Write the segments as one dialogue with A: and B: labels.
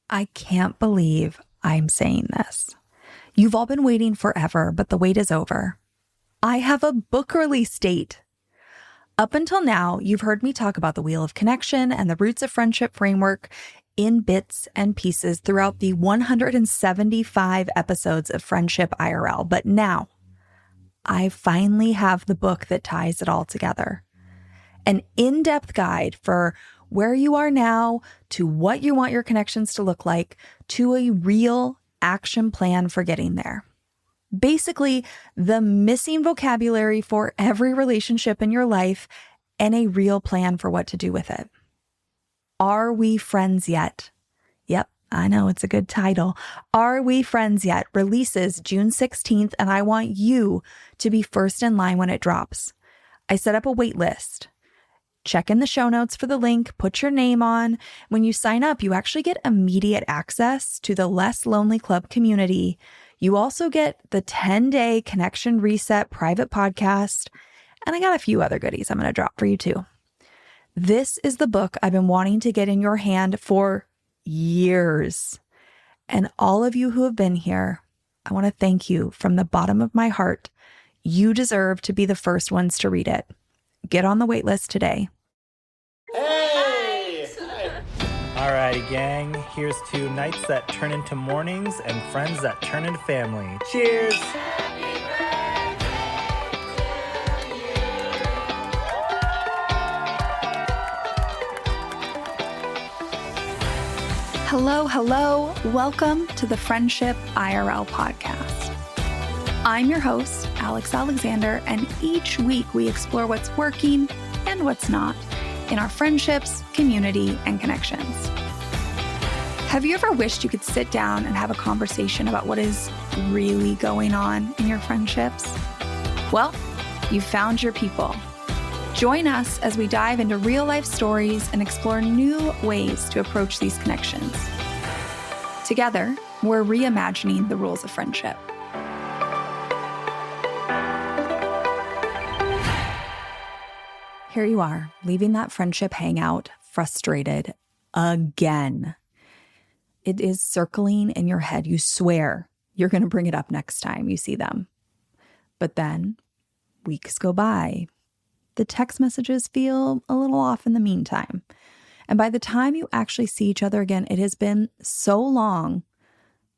A: I can't believe I'm saying this. You've all been waiting forever, but the wait is over. I have a book release date. Up until now, you've heard me talk about the Wheel of Connection and the Roots of Friendship framework in bits and pieces throughout the 175 episodes of Friendship IRL. But now, I finally have the book that ties it all together. An in-depth guide for where you are now, to what you want your connections to look like, to a real action plan for getting there. Basically, the missing vocabulary for every relationship in your life and a real plan for what to do with it. Are We Friends Yet? Yep, I know it's a good title. Are We Friends Yet? Releases June 16th, and I want you to be first in line when it drops. I set up a wait list. Check in the show notes for the link, put your name on. When you sign up, you actually get immediate access to the Less Lonely Club community. You also get the 10-day Connection Reset private podcast, and I got a few other goodies I'm going to drop for you too. This is the book I've been wanting to get in your hand for years. And all of you who have been here, I want to thank you from the bottom of my heart. You deserve to be the first ones to read it. Get on the wait list today.
B: Hey! Alrighty, gang. Here's to nights that turn into mornings and friends that turn into family. Cheers!
A: Hello, hello. Welcome to the Friendship IRL podcast. I'm your host, Alex Alexander, and each week we explore what's working and what's not in our friendships, community, and connections. Have you ever wished you could sit down and have a conversation about what is really going on in your friendships? Well, you found your people. Join us as we dive into real-life stories and explore new ways to approach these connections. Together, we're reimagining the rules of friendship. Here you are, leaving that friendship hangout, frustrated again. It is circling in your head. You swear you're going to bring it up next time you see them. But then weeks go by. The text messages feel a little off in the meantime. And by the time you actually see each other again, it has been so long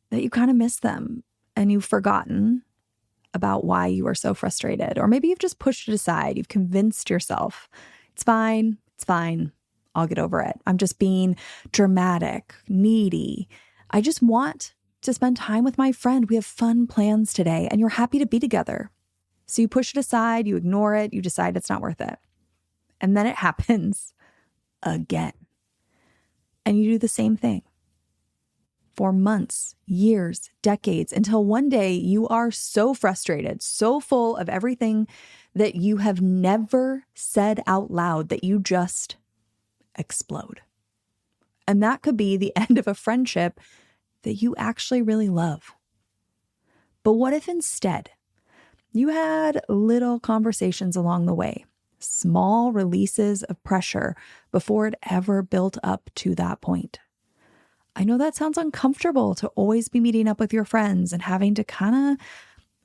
A: that you kind of miss them and you've forgotten about why you are so frustrated. Or maybe you've just pushed it aside. You've convinced yourself, it's fine, I'll get over it. I'm just being dramatic, needy. I just want to spend time with my friend. We have fun plans today and you're happy to be together. So you push it aside, you ignore it, you decide it's not worth it. And then it happens again. And you do the same thing for months, years, decades, until one day you are so frustrated, so full of everything that you have never said out loud that you just explode. And that could be the end of a friendship that you actually really love. But what if instead you had little conversations along the way, small releases of pressure before it ever built up to that point? I know that sounds uncomfortable to always be meeting up with your friends and having to kind of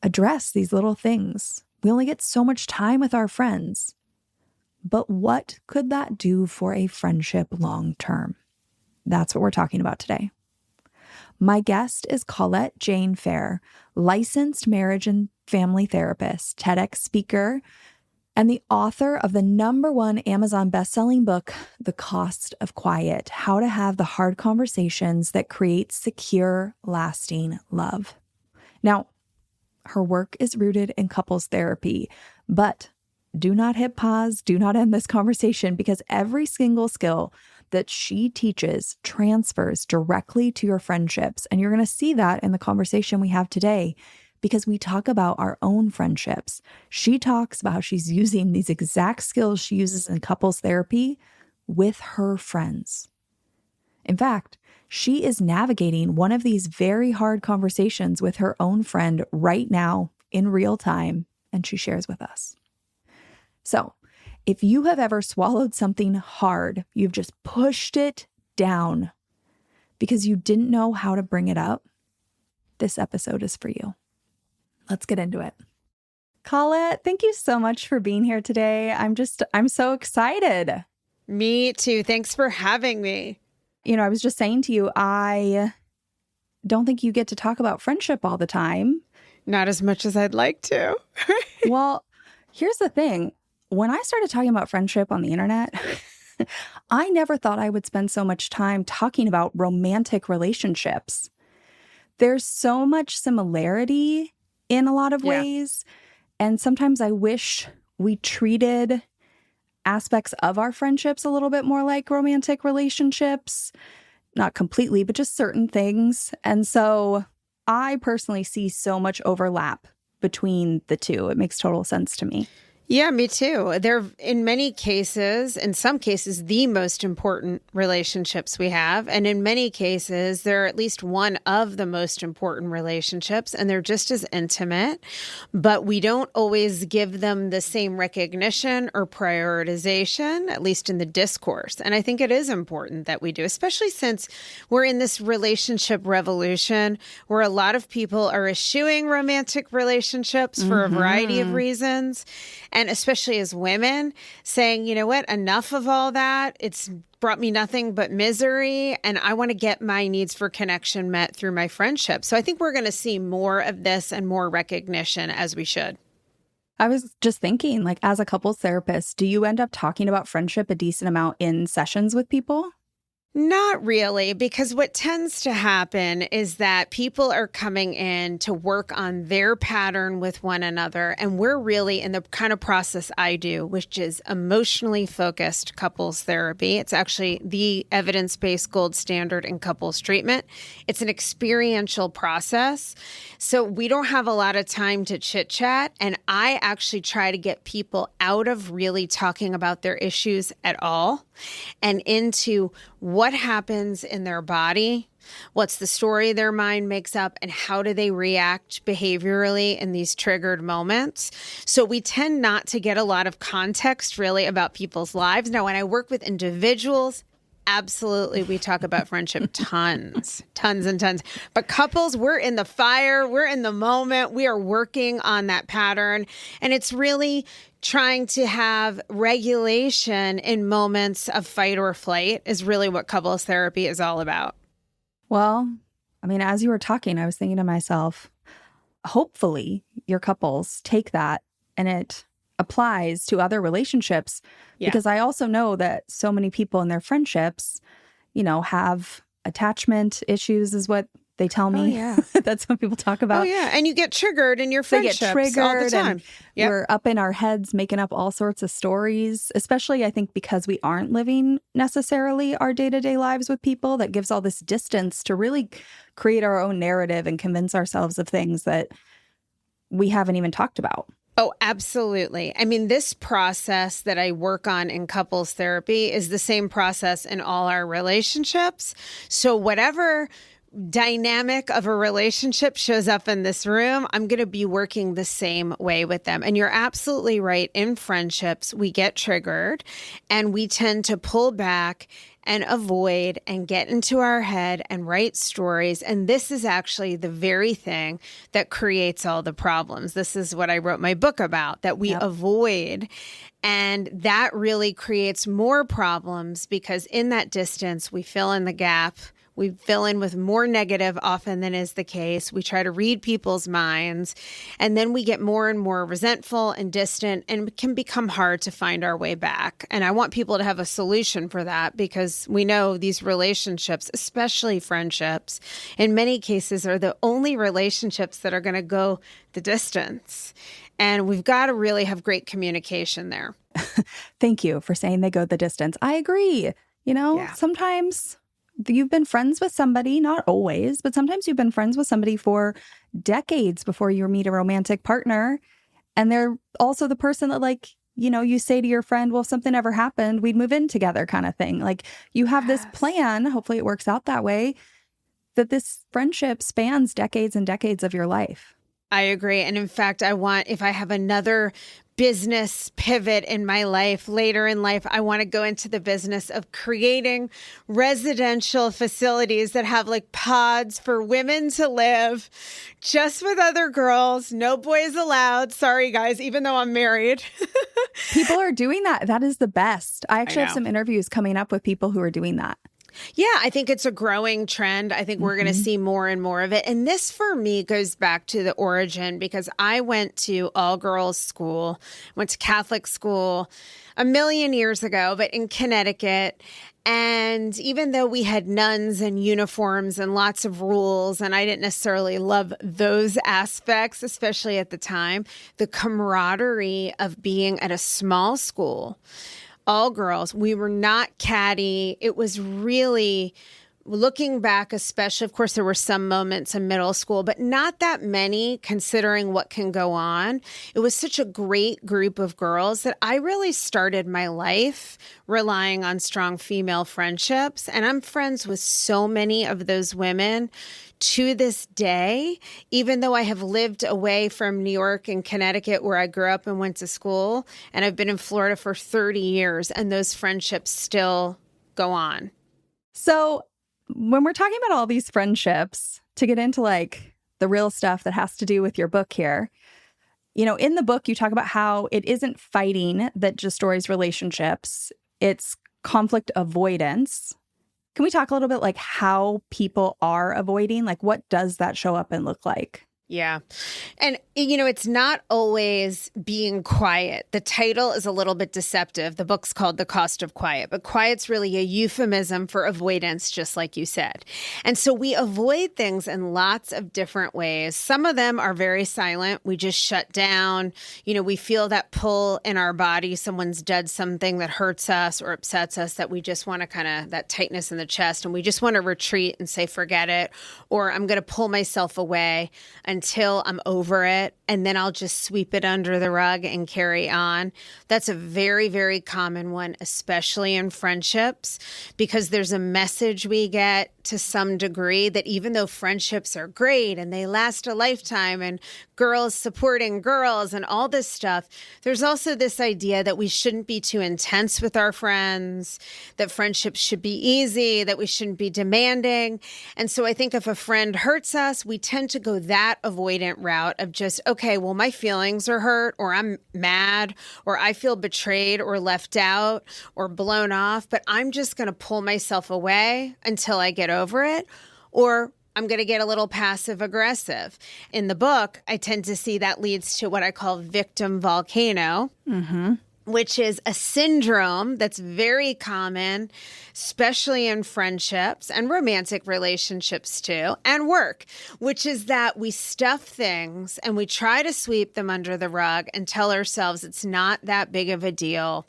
A: address these little things. We only get so much time with our friends. But what could that do for a friendship long term? That's what we're talking about today. My guest is Colette Jane Fair, licensed marriage and family therapist, TEDx speaker, and the author of the #1 Amazon bestselling book, The Cost of Quiet: How to Have the Hard Conversations That Create Secure, Lasting Love. Now, her work is rooted in couples therapy, but do not hit pause, do not end this conversation, because every single skill that she teaches transfers directly to your friendships. And you're going to see that in the conversation we have today, because we talk about our own friendships. She talks about how she's using these exact skills she uses in couples therapy with her friends. In fact, she is navigating one of these very hard conversations with her own friend right now in real time, and she shares with us. So, if you have ever swallowed something hard, you've just pushed it down because you didn't know how to bring it up, this episode is for you. Let's get into it. Colette, thank you so much for being here today. I'm so excited.
C: Me too. Thanks for having me.
A: You know, I was just saying to you, I don't think you get to talk about friendship all the time.
C: Not as much as I'd like to.
A: Well, here's the thing. When I started talking about friendship on the internet, I never thought I would spend so much time talking about romantic relationships. There's so much similarity in a lot of ways. And sometimes I wish we treated aspects of our friendships a little bit more like romantic relationships. Not completely, but just certain things. And so I personally see so much overlap between the two. It makes total sense to me.
C: Yeah, me too. They're in many cases, in some cases, the most important relationships we have. And in many cases, they're at least one of the most important relationships, and they're just as intimate, but we don't always give them the same recognition or prioritization, at least in the discourse. And I think it is important that we do, especially since we're in this relationship revolution where a lot of people are eschewing romantic relationships for a variety of reasons. And especially as women, saying, you know what, enough of all that. It's brought me nothing but misery. And I want to get my needs for connection met through my friendship. So I think we're going to see more of this and more recognition, as we should.
A: I was just thinking, like, as a couples therapist, do you end up talking about friendship a decent amount in sessions with people?
C: Not really, because what tends to happen is that people are coming in to work on their pattern with one another. And we're really in the kind of process I do, which is emotionally focused couples therapy. It's actually the evidence-based gold standard in couples treatment. It's an experiential process. So we don't have a lot of time to chit chat. And I actually try to get people out of really talking about their issues at all and into what happens in their body, what's the story their mind makes up, and how do they react behaviorally in these triggered moments. So we tend not to get a lot of context really about people's lives. Now, when I work with individuals, absolutely, we talk about friendship tons and tons. But couples, we're in the fire, we're in the moment, we are working on that pattern. And it's really trying to have regulation in moments of fight or flight is really what couples therapy is all about.
A: Well, I mean, as you were talking, I was thinking to myself, hopefully your couples take that and it applies to other relationships, because I also know that so many people in their friendships, you know, have attachment issues is what they tell me.
C: Oh, yeah.
A: That's what people talk about.
C: Oh, yeah. And you get triggered in your friendships
A: they get triggered
C: all the time.
A: And we're up in our heads making up all sorts of stories, especially I think because we aren't living necessarily our day-to-day lives with people. That gives all this distance to really create our own narrative and convince ourselves of things that we haven't even talked about.
C: Oh, absolutely. I mean, this process that I work on in couples therapy is the same process in all our relationships. So whatever dynamic of a relationship shows up in this room, I'm going to be working the same way with them. And you're absolutely right. In friendships, we get triggered and we tend to pull back and avoid and get into our head and write stories. And this is actually the very thing that creates all the problems. This is what I wrote my book about, that we avoid. And that really creates more problems because in that distance, we fill in the gap. We fill in with more negative often than is the case. We try to read people's minds, and then we get more and more resentful and distant, and it can become hard to find our way back. And I want people to have a solution for that because we know these relationships, especially friendships, in many cases are the only relationships that are going to go the distance. And we've got to really have great communication there.
A: Thank you for saying they go the distance. I agree. You know, sometimes you've been friends with somebody, not always, but sometimes you've been friends with somebody for decades before you meet a romantic partner. And they're also the person that, like, you know, you say to your friend, well, if something ever happened, we'd move in together kind of thing. Like you have this plan, hopefully it works out that way, that this friendship spans decades and decades of your life.
C: I agree. And in fact, if I have another business pivot in my life later in life, I want to go into the business of creating residential facilities that have like pods for women to live just with other girls, no boys allowed. Sorry, guys, even though I'm married.
A: People are doing that. That is the best. I actually have
C: know.
A: some interviews coming up with people who are doing that.
C: Yeah, I think it's a growing trend. I think we're going to see more and more of it. And this for me goes back to the origin because I went to all girls school, went to Catholic school a million years ago, but in Connecticut. And even though we had nuns and uniforms and lots of rules, and I didn't necessarily love those aspects, especially at the time, the camaraderie of being at a small school, all girls, we were not catty. It was really, looking back, especially, of course, there were some moments in middle school, but not that many considering what can go on. It was such a great group of girls that I really started my life relying on strong female friendships. And I'm friends with so many of those women to this day, even though I have lived away from New York and Connecticut where I grew up and went to school, and I've been in Florida for 30 years, and those friendships still go on.
A: So when we're talking about all these friendships, to get into like the real stuff that has to do with your book here, you know, in the book, you talk about how it isn't fighting that destroys relationships. It's conflict avoidance. Can we talk a little bit like how people are avoiding? Like what does that show up and look like?
C: Yeah. And, you know, it's not always being quiet. The title is a little bit deceptive. The book's called The Cost of Quiet, but quiet's really a euphemism for avoidance, just like you said. And so we avoid things in lots of different ways. Some of them are very silent. We just shut down. You know, we feel that pull in our body. Someone's done something that hurts us or upsets us that we just want to kind of, that tightness in the chest, and we just want to retreat and say, forget it, or I'm going to pull myself away until I'm over it, and then I'll just sweep it under the rug and carry on. That's a very, very common one, especially in friendships, because there's a message we get to some degree that even though friendships are great and they last a lifetime and girls supporting girls and all this stuff, there's also this idea that we shouldn't be too intense with our friends, that friendships should be easy, that we shouldn't be demanding. And so I think if a friend hurts us, we tend to go that avoidant route of just, okay, well, my feelings are hurt, or I'm mad, or I feel betrayed or left out or blown off, but I'm just going to pull myself away until I get over it, or I'm going to get a little passive aggressive. In the book, I tend to see that leads to what I call victim volcano. Which is a syndrome that's very common, especially in friendships and romantic relationships too, and work, which is that we stuff things and we try to sweep them under the rug and tell ourselves it's not that big of a deal.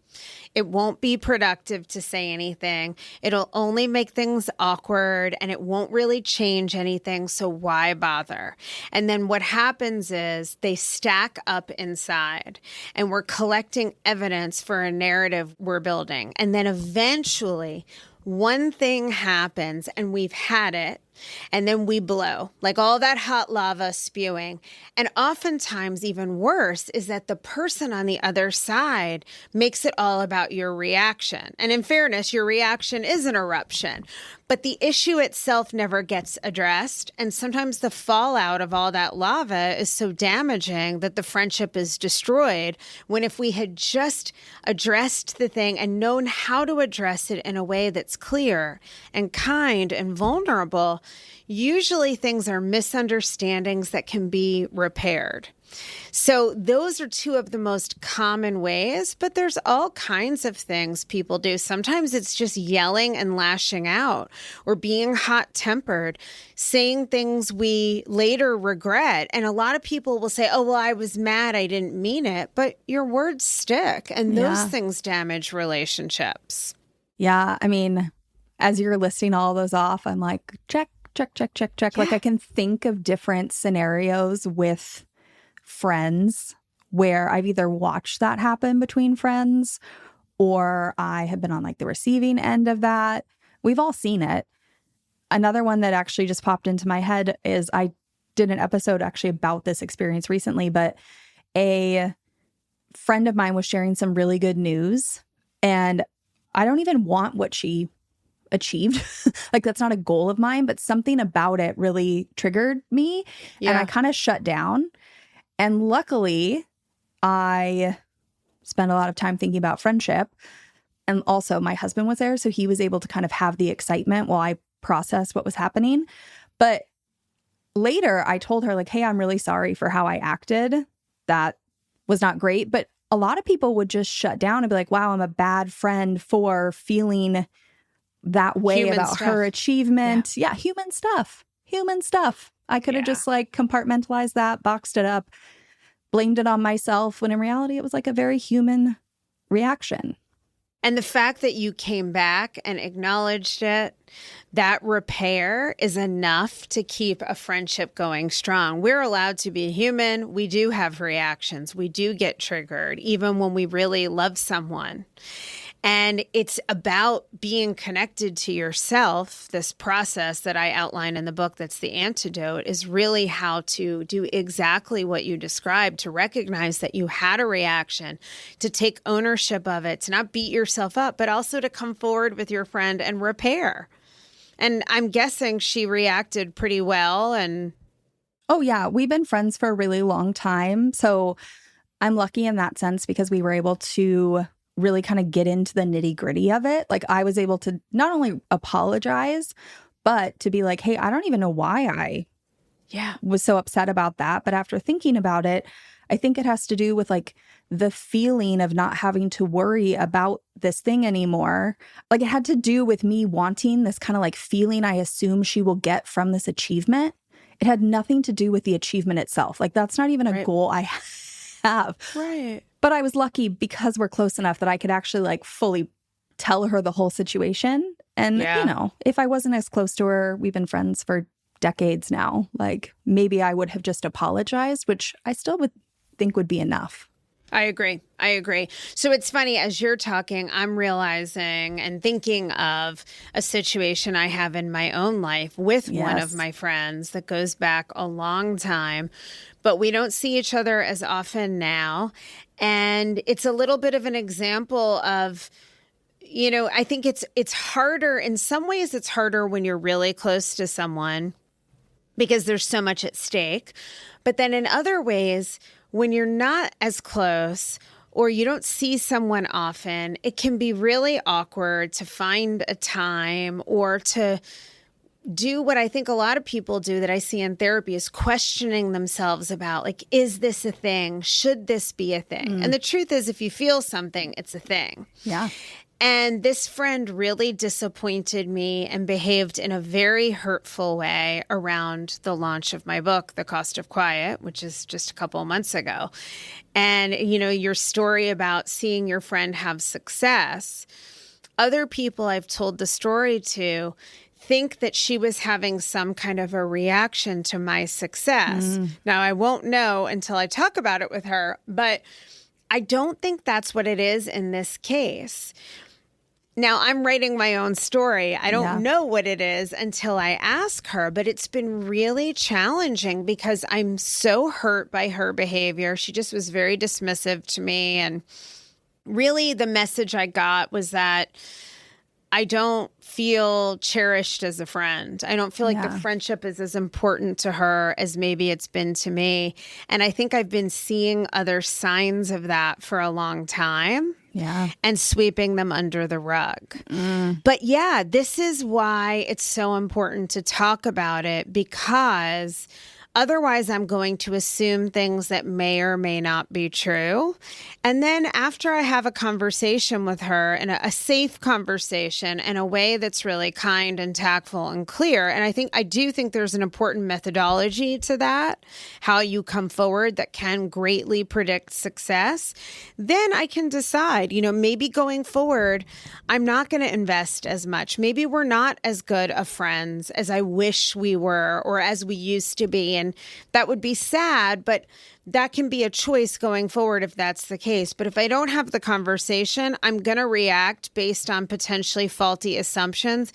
C: It won't be productive to say anything. It'll only make things awkward and it won't really change anything. So why bother? And then what happens is they stack up inside and we're collecting evidence for a narrative we're building. And then eventually one thing happens and we've had it. And then we blow, like all that hot lava spewing. And oftentimes, even worse, is that the person on the other side makes it all about your reaction. And in fairness, your reaction is an eruption. But the issue itself never gets addressed. And sometimes the fallout of all that lava is so damaging that the friendship is destroyed. When if we had just addressed the thing and known how to address it in a way that's clear and kind and vulnerable, usually things are misunderstandings that can be repaired. So those are two of the most common ways, but there's all kinds of things people do. Sometimes it's just yelling and lashing out or being hot-tempered, saying things we later regret. And a lot of people will say, oh, well, I was mad, I didn't mean it. But your words stick, and those things damage relationships.
A: Yeah, I mean, as you're listing all those off, I'm like, check.
C: Yeah.
A: Like I can think of different scenarios with friends where I've either watched that happen between friends or I have been on like the receiving end of that. We've all seen it. Another one that actually just popped into my head is I did an episode actually about this experience recently, but a friend of mine was sharing some really good news, and I don't even want what she achieved. Like, that's not a goal of mine, but something about it really triggered me.
C: Yeah.
A: And I kind of shut down. And luckily, I spent a lot of time thinking about friendship. And also my husband was there, so he was able to kind of have the excitement while I processed what was happening. But later I told her, like, hey, I'm really sorry for how I acted. That was not great. But a lot of people would just shut down and be like, wow, I'm a bad friend for feeling that way
C: Human
A: about
C: stuff.
A: her achievement. Yeah, human stuff. Human stuff. I could have just like compartmentalized that, boxed it up, blamed it on myself, when in reality it was like a very human reaction.
C: And the fact that you came back and acknowledged it, that repair is enough to keep a friendship going strong. We're allowed to be human. We do have reactions. We do get triggered, even when we really love someone. And it's about being connected to yourself. This process that I outline in the book, that's the antidote, is really how to do exactly what you described, to recognize that you had a reaction, to take ownership of it, to not beat yourself up, but also to come forward with your friend and repair. And I'm guessing she reacted pretty well. And
A: oh, yeah, we've been friends for a really long time. So I'm lucky in that sense because we were able to really kind of get into the nitty gritty of it. Like, I was able to not only apologize, but to be like, hey, I don't even know why I was so upset about that. But after thinking about it, I think it has to do with like the feeling of not having to worry about this thing anymore. Like, it had to do with me wanting this kind of like feeling I assume she will get from this achievement. It had nothing to do with the achievement itself. Like, that's not even a goal I have.
C: right.
A: But I was lucky because we're close enough that I could actually like fully tell her the whole situation. And, you know, if I wasn't as close to her, we've been friends for decades now. Like, maybe I would have just apologized, which I still would think would be enough.
C: I agree. So it's funny, as you're talking, I'm realizing and thinking of a situation I have in my own life with one of my friends that goes back a long time, but we don't see each other as often now. And it's a little bit of an example of, you know, I think it's harder. In some ways, it's harder when you're really close to someone because there's so much at stake. But then in other ways, when you're not as close or you don't see someone often, it can be really awkward to find a time or to do what I think a lot of people do that I see in therapy, is questioning themselves about, like, is this a thing? Should this be a thing? And the truth is, if you feel something, it's a thing.
A: Yeah.
C: And this friend really disappointed me and behaved in a very hurtful way around the launch of my book, The Cost of Quiet, which is just a couple of months ago. And, you know, your story about seeing your friend have success, other people I've told the story to think that she was having some kind of a reaction to my success. Now, I won't know until I talk about it with her, but I don't think that's what it is in this case. Now, I'm writing my own story. I don't know what it is until I ask her, but it's been really challenging because I'm so hurt by her behavior. She just was very dismissive to me. And really, the message I got was that I don't feel cherished as a friend. I don't feel like the friendship is as important to her as maybe it's been to me. And I think I've been seeing other signs of that for a long time.
A: Yeah.
C: And sweeping them under the rug. But yeah, this is why it's so important to talk about it, because otherwise I'm going to assume things that may or may not be true. And then after I have a conversation with her, and a safe conversation in a way that's really kind and tactful and clear, and I do think there's an important methodology to that, how you come forward that can greatly predict success, then I can decide, you know, maybe going forward, I'm not going to invest as much. Maybe we're not as good of friends as I wish we were or as we used to be. And that would be sad, but that can be a choice going forward if that's the case. But if I don't have the conversation, I'm going to react based on potentially faulty assumptions.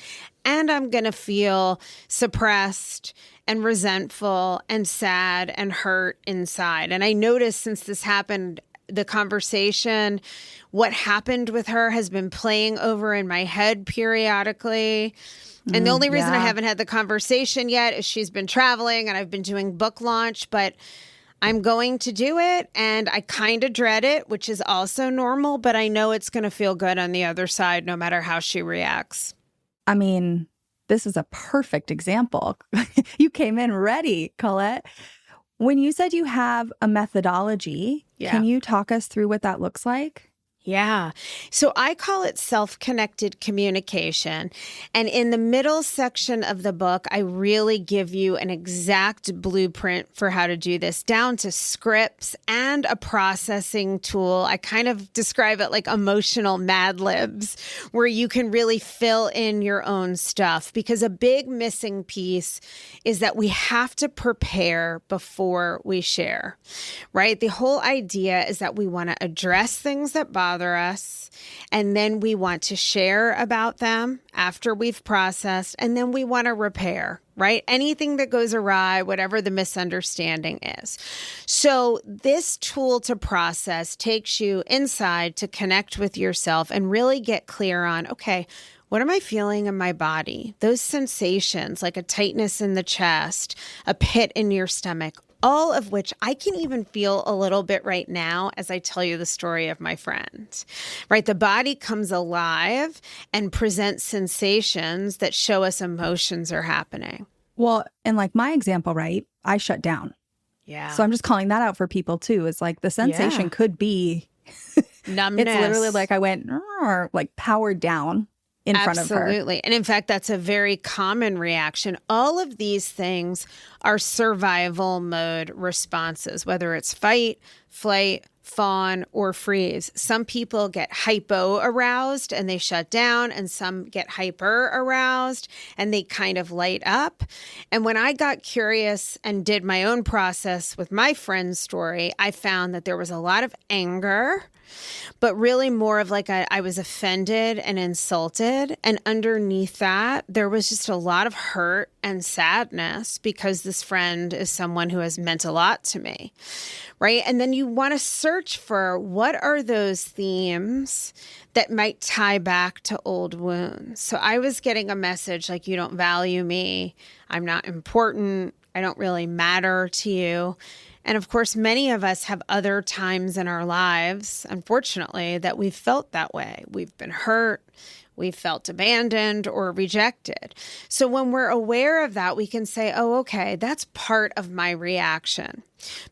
C: and I'm going to feel suppressed and resentful and sad and hurt inside. And I noticed since this happened, the conversation, what happened with her has been playing over in my head periodically. And the only reason I haven't had the conversation yet is she's been traveling and I've been doing book launch, but I'm going to do it. And I kind of dread it, which is also normal, but I know it's going to feel good on the other side, no matter how she reacts.
A: I mean, this is a perfect example. You came in ready, Colette. When you said you have a methodology, can you talk us through what that looks like?
C: Yeah. So I call it self-connected communication. And in the middle section of the book, I really give you an exact blueprint for how to do this, down to scripts and a processing tool. I kind of describe it like emotional Mad Libs, where you can really fill in your own stuff. Because a big missing piece is that we have to prepare before we share, right? The whole idea is that we want to address things that bother us, and then we want to share about them after we've processed, and then we want to repair, right? Anything that goes awry, whatever the misunderstanding is. So this tool to process takes you inside to connect with yourself and really get clear on, okay, what am I feeling in my body? Those sensations, like a tightness in the chest, a pit in your stomach, all of which I can even feel a little bit right now as I tell you the story of my friend, right? The body comes alive and presents sensations that show us emotions are happening.
A: Well, and like my example, right? I shut down.
C: Yeah.
A: So I'm just calling that out for people too. It's like the sensation could be
C: numbness.
A: It's literally like I went like powered down in front of her.
C: Absolutely. And in fact, that's a very common reaction. All of these things are survival mode responses, whether it's fight, flight, fawn, or freeze. Some people get hypo-aroused and they shut down, and some get hyper-aroused and they kind of light up. And when I got curious and did my own process with my friend's story, I found that there was a lot of anger, but really more of like I was offended and insulted. And underneath that, there was just a lot of hurt and sadness because this friend is someone who has meant a lot to me, right? And then you want to search for what are those themes that might tie back to old wounds. So I was getting a message like, you don't value me, I'm not important, I don't really matter to you. And of course, many of us have other times in our lives, unfortunately, that we've felt that way. We've been hurt, we've felt abandoned or rejected. So when we're aware of that, we can say, oh, okay, that's part of my reaction.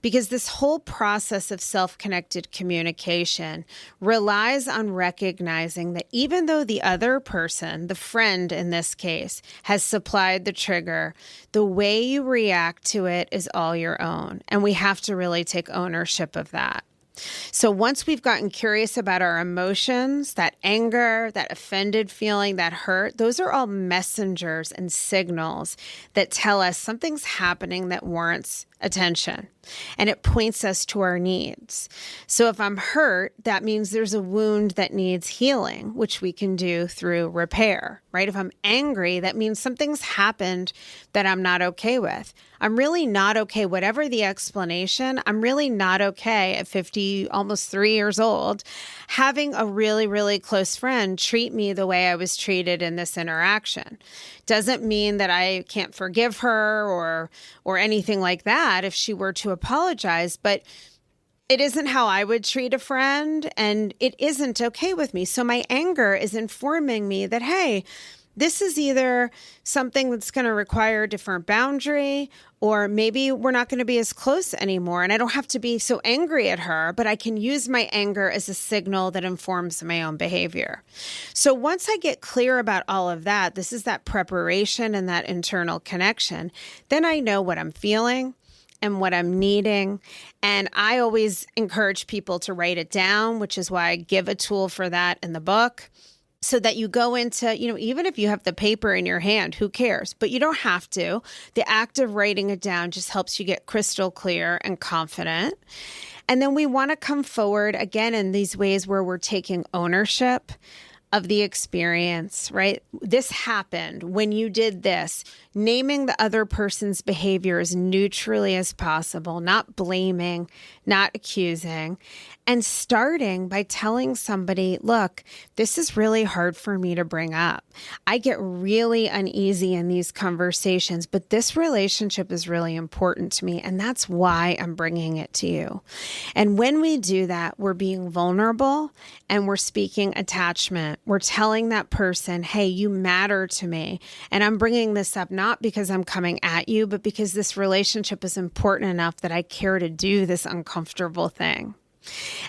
C: Because this whole process of self-connected communication relies on recognizing that even though the other person, the friend in this case, has supplied the trigger, the way you react to it is all your own. And we have to really take ownership of that. So once we've gotten curious about our emotions, that anger, that offended feeling, that hurt, those are all messengers and signals that tell us something's happening that warrants attention. And it points us to our needs. So if I'm hurt, that means there's a wound that needs healing, which we can do through repair, right? If I'm angry, that means something's happened that I'm not okay with. I'm really not okay. Whatever the explanation, I'm really not okay at 50, almost 3 years old, having a really, really close friend treat me the way I was treated in this interaction. Doesn't mean that I can't forgive her or anything like that if she were to apologize, but it isn't how I would treat a friend, and it isn't okay with me. So my anger is informing me that, hey, this is either something that's going to require a different boundary, or maybe we're not going to be as close anymore. And I don't have to be so angry at her, but I can use my anger as a signal that informs my own behavior. So once I get clear about all of that, this is that preparation and that internal connection, then I know what I'm feeling and what I'm needing. And I always encourage people to write it down, which is why I give a tool for that in the book. So that you go into, even if you have the paper in your hand, who cares? But you don't have to. The act of writing it down just helps you get crystal clear and confident. And then we want to come forward again in these ways where we're taking ownership of the experience, right? This happened when you did this, naming the other person's behavior as neutrally as possible, not blaming, not accusing, and starting by telling somebody, look, this is really hard for me to bring up. I get really uneasy in these conversations, but this relationship is really important to me, and that's why I'm bringing it to you. And when we do that, we're being vulnerable and we're speaking attachment. We're telling that person, hey, you matter to me. And I'm bringing this up not because I'm coming at you, but because this relationship is important enough that I care to do this uncomfortable thing.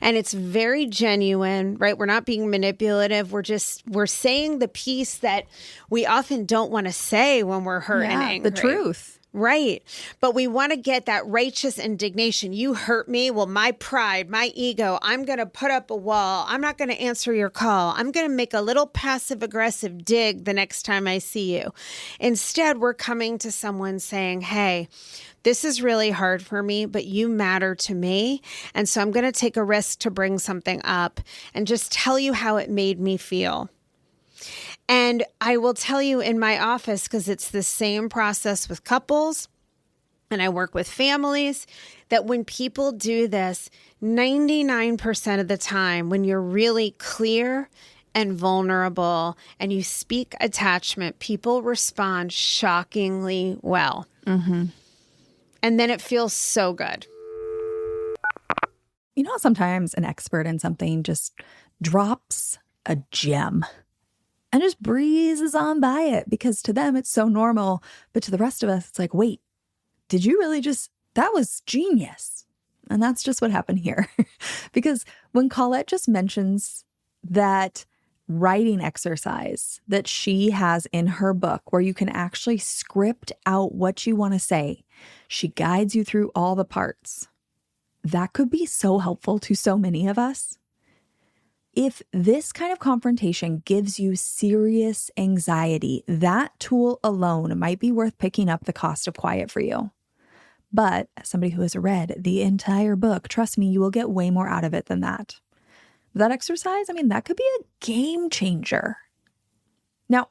C: And it's very genuine, right? We're not being manipulative. We're saying the piece that we often don't want to say when we're hurt and angry.
A: The truth.
C: Right. But we want to get that righteous indignation. You hurt me. Well, my pride, my ego, I'm going to put up a wall. I'm not going to answer your call. I'm going to make a little passive aggressive dig the next time I see you. Instead, we're coming to someone saying, hey, this is really hard for me, but you matter to me. And so I'm going to take a risk to bring something up and just tell you how it made me feel. And I will tell you in my office, because it's the same process with couples and I work with families, that when people do this, 99% of the time, when you're really clear and vulnerable and you speak attachment, people respond shockingly well.
A: Mm-hmm.
C: And then it feels so good.
A: You know, sometimes an expert in something just drops a gem and just breezes on by it because to them it's so normal. But to the rest of us, it's like, wait, did you really that was genius. And that's just what happened here. Because when Colette just mentions that writing exercise that she has in her book where you can actually script out what you want to say, she guides you through all the parts. That could be so helpful to so many of us. If this kind of confrontation gives you serious anxiety, that tool alone might be worth picking up the cost of quiet for you. But as somebody who has read the entire book, trust me, you will get way more out of it than that. That exercise, that could be a game changer. Now,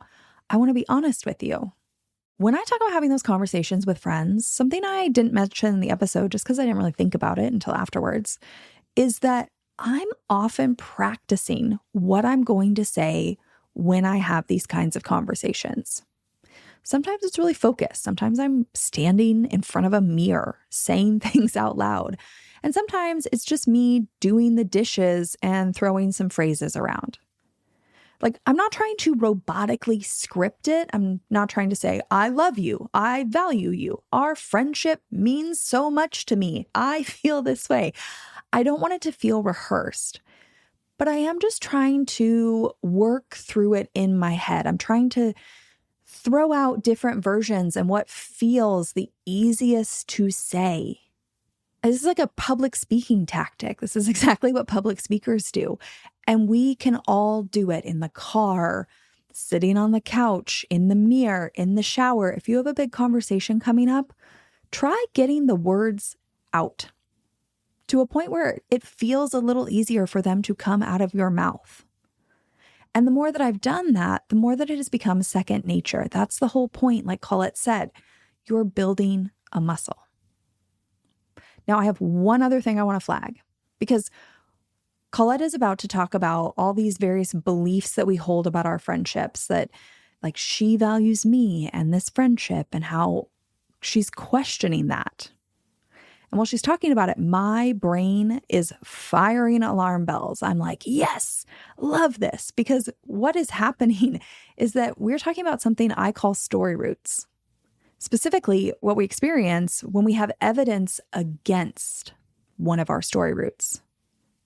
A: I want to be honest with you. When I talk about having those conversations with friends, something I didn't mention in the episode just because I didn't really think about it until afterwards, is that I'm often practicing what I'm going to say when I have these kinds of conversations. Sometimes it's really focused. Sometimes I'm standing in front of a mirror saying things out loud. And sometimes it's just me doing the dishes and throwing some phrases around. Like, I'm not trying to robotically script it. I'm not trying to say, I love you. I value you. Our friendship means so much to me. I feel this way. I don't want it to feel rehearsed, but I am just trying to work through it in my head. I'm trying to throw out different versions and what feels the easiest to say. This is like a public speaking tactic. This is exactly what public speakers do. And we can all do it in the car, sitting on the couch, in the mirror, in the shower. If you have a big conversation coming up, try getting the words out to a point where it feels a little easier for them to come out of your mouth. And the more that I've done that, the more that it has become second nature. That's the whole point. Like Colette said, you're building a muscle. Now, I have one other thing I want to flag, because Colette is about to talk about all these various beliefs that we hold about our friendships, that like she values me and this friendship and how she's questioning that. And while she's talking about it, my brain is firing alarm bells. I'm like, yes, love this. Because what is happening is that we're talking about something I call story roots. Specifically, what we experience when we have evidence against one of our story roots,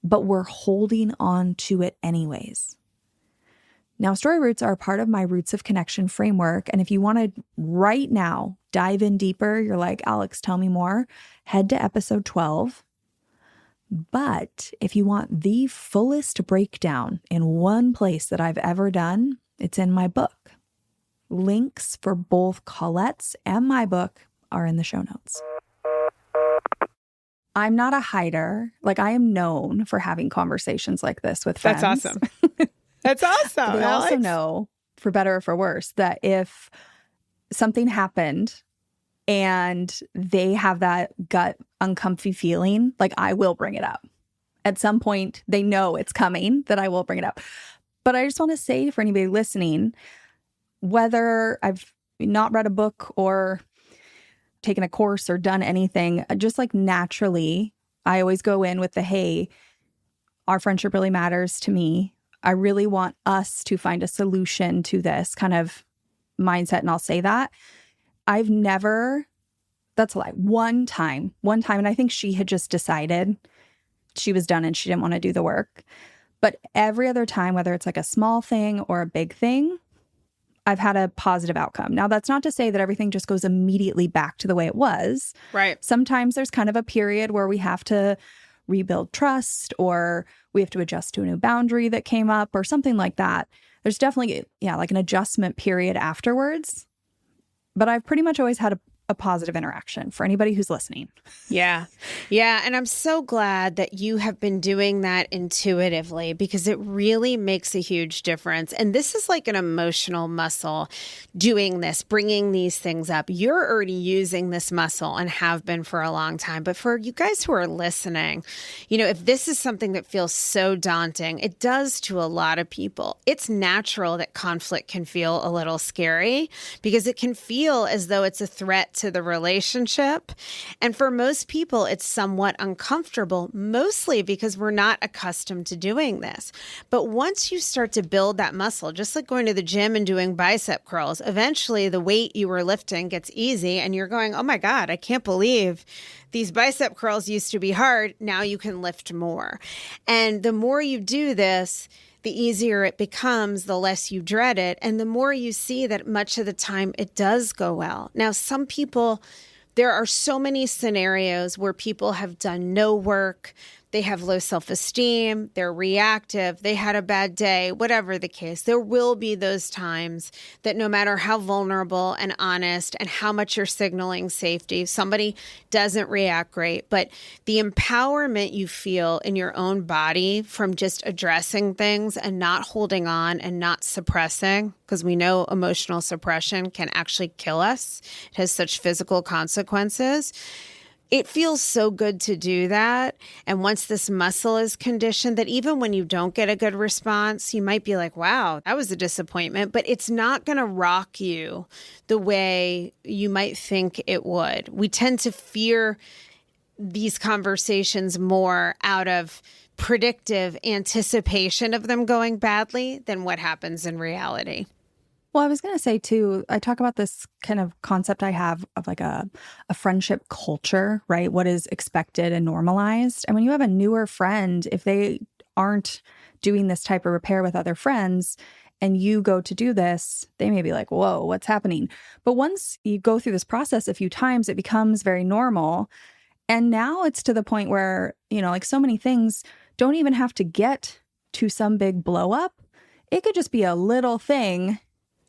A: but we're holding on to it anyways. Now, story roots are part of my roots of connection framework. And if you want to right now dive in deeper, you're like, Alex, tell me more, head to episode 12. But if you want the fullest breakdown in one place that I've ever done, it's in my book. Links for both Colette's and my book are in the show notes. I'm not a hider. Like, I am known for having conversations like this with friends.
C: That's awesome. That's awesome.
A: We also know, for better or for worse, that if something happened and they have that gut uncomfy feeling, like I will bring it up. At some point, they know it's coming, that I will bring it up. But I just want to say for anybody listening, whether I've not read a book or taken a course or done anything, just like naturally, I always go in with the, hey, our friendship really matters to me. I really want us to find a solution to this kind of mindset. And I'll say that. I've never, that's a lie, one time, and I think she had just decided she was done and she didn't want to do the work. But every other time, whether it's like a small thing or a big thing, I've had a positive outcome. Now, that's not to say that everything just goes immediately back to the way it was.
C: Right.
A: Sometimes there's kind of a period where we have to rebuild trust, or we have to adjust to a new boundary that came up or something like that. There's definitely, like an adjustment period afterwards. But I've pretty much always had a positive interaction for anybody who's listening.
C: Yeah. Yeah. And I'm so glad that you have been doing that intuitively, because it really makes a huge difference. And this is like an emotional muscle, doing this, bringing these things up. You're already using this muscle and have been for a long time. But for you guys who are listening, if this is something that feels so daunting, it does to a lot of people. It's natural that conflict can feel a little scary, because it can feel as though it's a threat to the relationship. And for most people, it's somewhat uncomfortable, mostly because we're not accustomed to doing this. But once you start to build that muscle, just like going to the gym and doing bicep curls, eventually the weight you were lifting gets easy and you're going, oh my God, I can't believe these bicep curls used to be hard. Now you can lift more. And the more you do this, the easier it becomes, the less you dread it, and the more you see that much of the time it does go well. Now, some people, there are so many scenarios where people have done no work, they have low self-esteem, they're reactive, they had a bad day, whatever the case. There will be those times that no matter how vulnerable and honest and how much you're signaling safety, somebody doesn't react great. But the empowerment you feel in your own body from just addressing things and not holding on and not suppressing, because we know emotional suppression can actually kill us. It has such physical consequences. It feels so good to do that. And once this muscle is conditioned, that even when you don't get a good response, you might be like, wow, that was a disappointment, but it's not going to rock you the way you might think it would. We tend to fear these conversations more out of predictive anticipation of them going badly than what happens in reality.
A: Well, I was going to say, too, I talk about this kind of concept I have of like a friendship culture, right? What is expected and normalized. And when you have a newer friend, if they aren't doing this type of repair with other friends and you go to do this, they may be like, whoa, what's happening? But once you go through this process a few times, it becomes very normal. And now it's to the point where, like so many things don't even have to get to some big blow up. It could just be a little thing.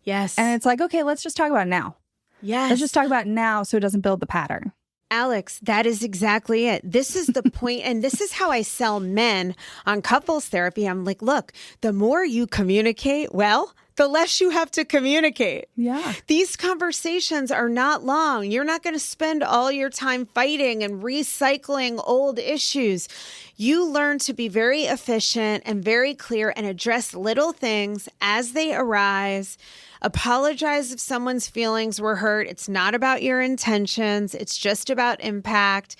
C: Yes.
A: And it's like, okay, let's just talk about it now.
C: Yes.
A: Let's just talk about it now so it doesn't build the pattern.
C: Alex, that is exactly it. This is the point, and this is how I sell men on couples therapy. I'm like, look, the more you communicate, well, the less you have to communicate.
A: Yeah.
C: These conversations are not long. You're not going to spend all your time fighting and recycling old issues. You learn to be very efficient and very clear and address little things as they arise. Apologize if someone's feelings were hurt. It's not about your intentions. It's just about impact,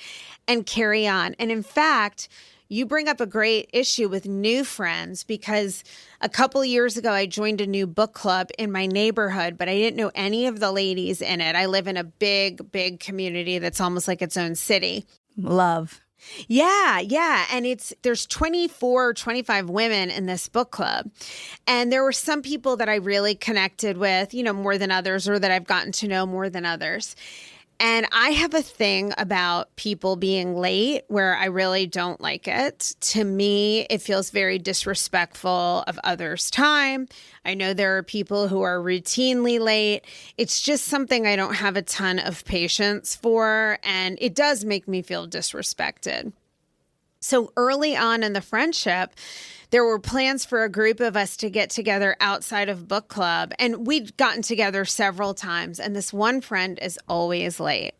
C: and carry on. And in fact, you bring up a great issue with new friends, because a couple years ago, I joined a new book club in my neighborhood, but I didn't know any of the ladies in it. I live in a big, big community that's almost like its own city.
A: Love.
C: Yeah. And there's 24 or 25 women in this book club. And there were some people that I really connected with, more than others, or that I've gotten to know more than others. And I have a thing about people being late where I really don't like it. To me, it feels very disrespectful of others' time. I know there are people who are routinely late. It's just something I don't have a ton of patience for, and it does make me feel disrespected. So early on in the friendship, there were plans for a group of us to get together outside of book club. And we'd gotten together several times. And this one friend is always late.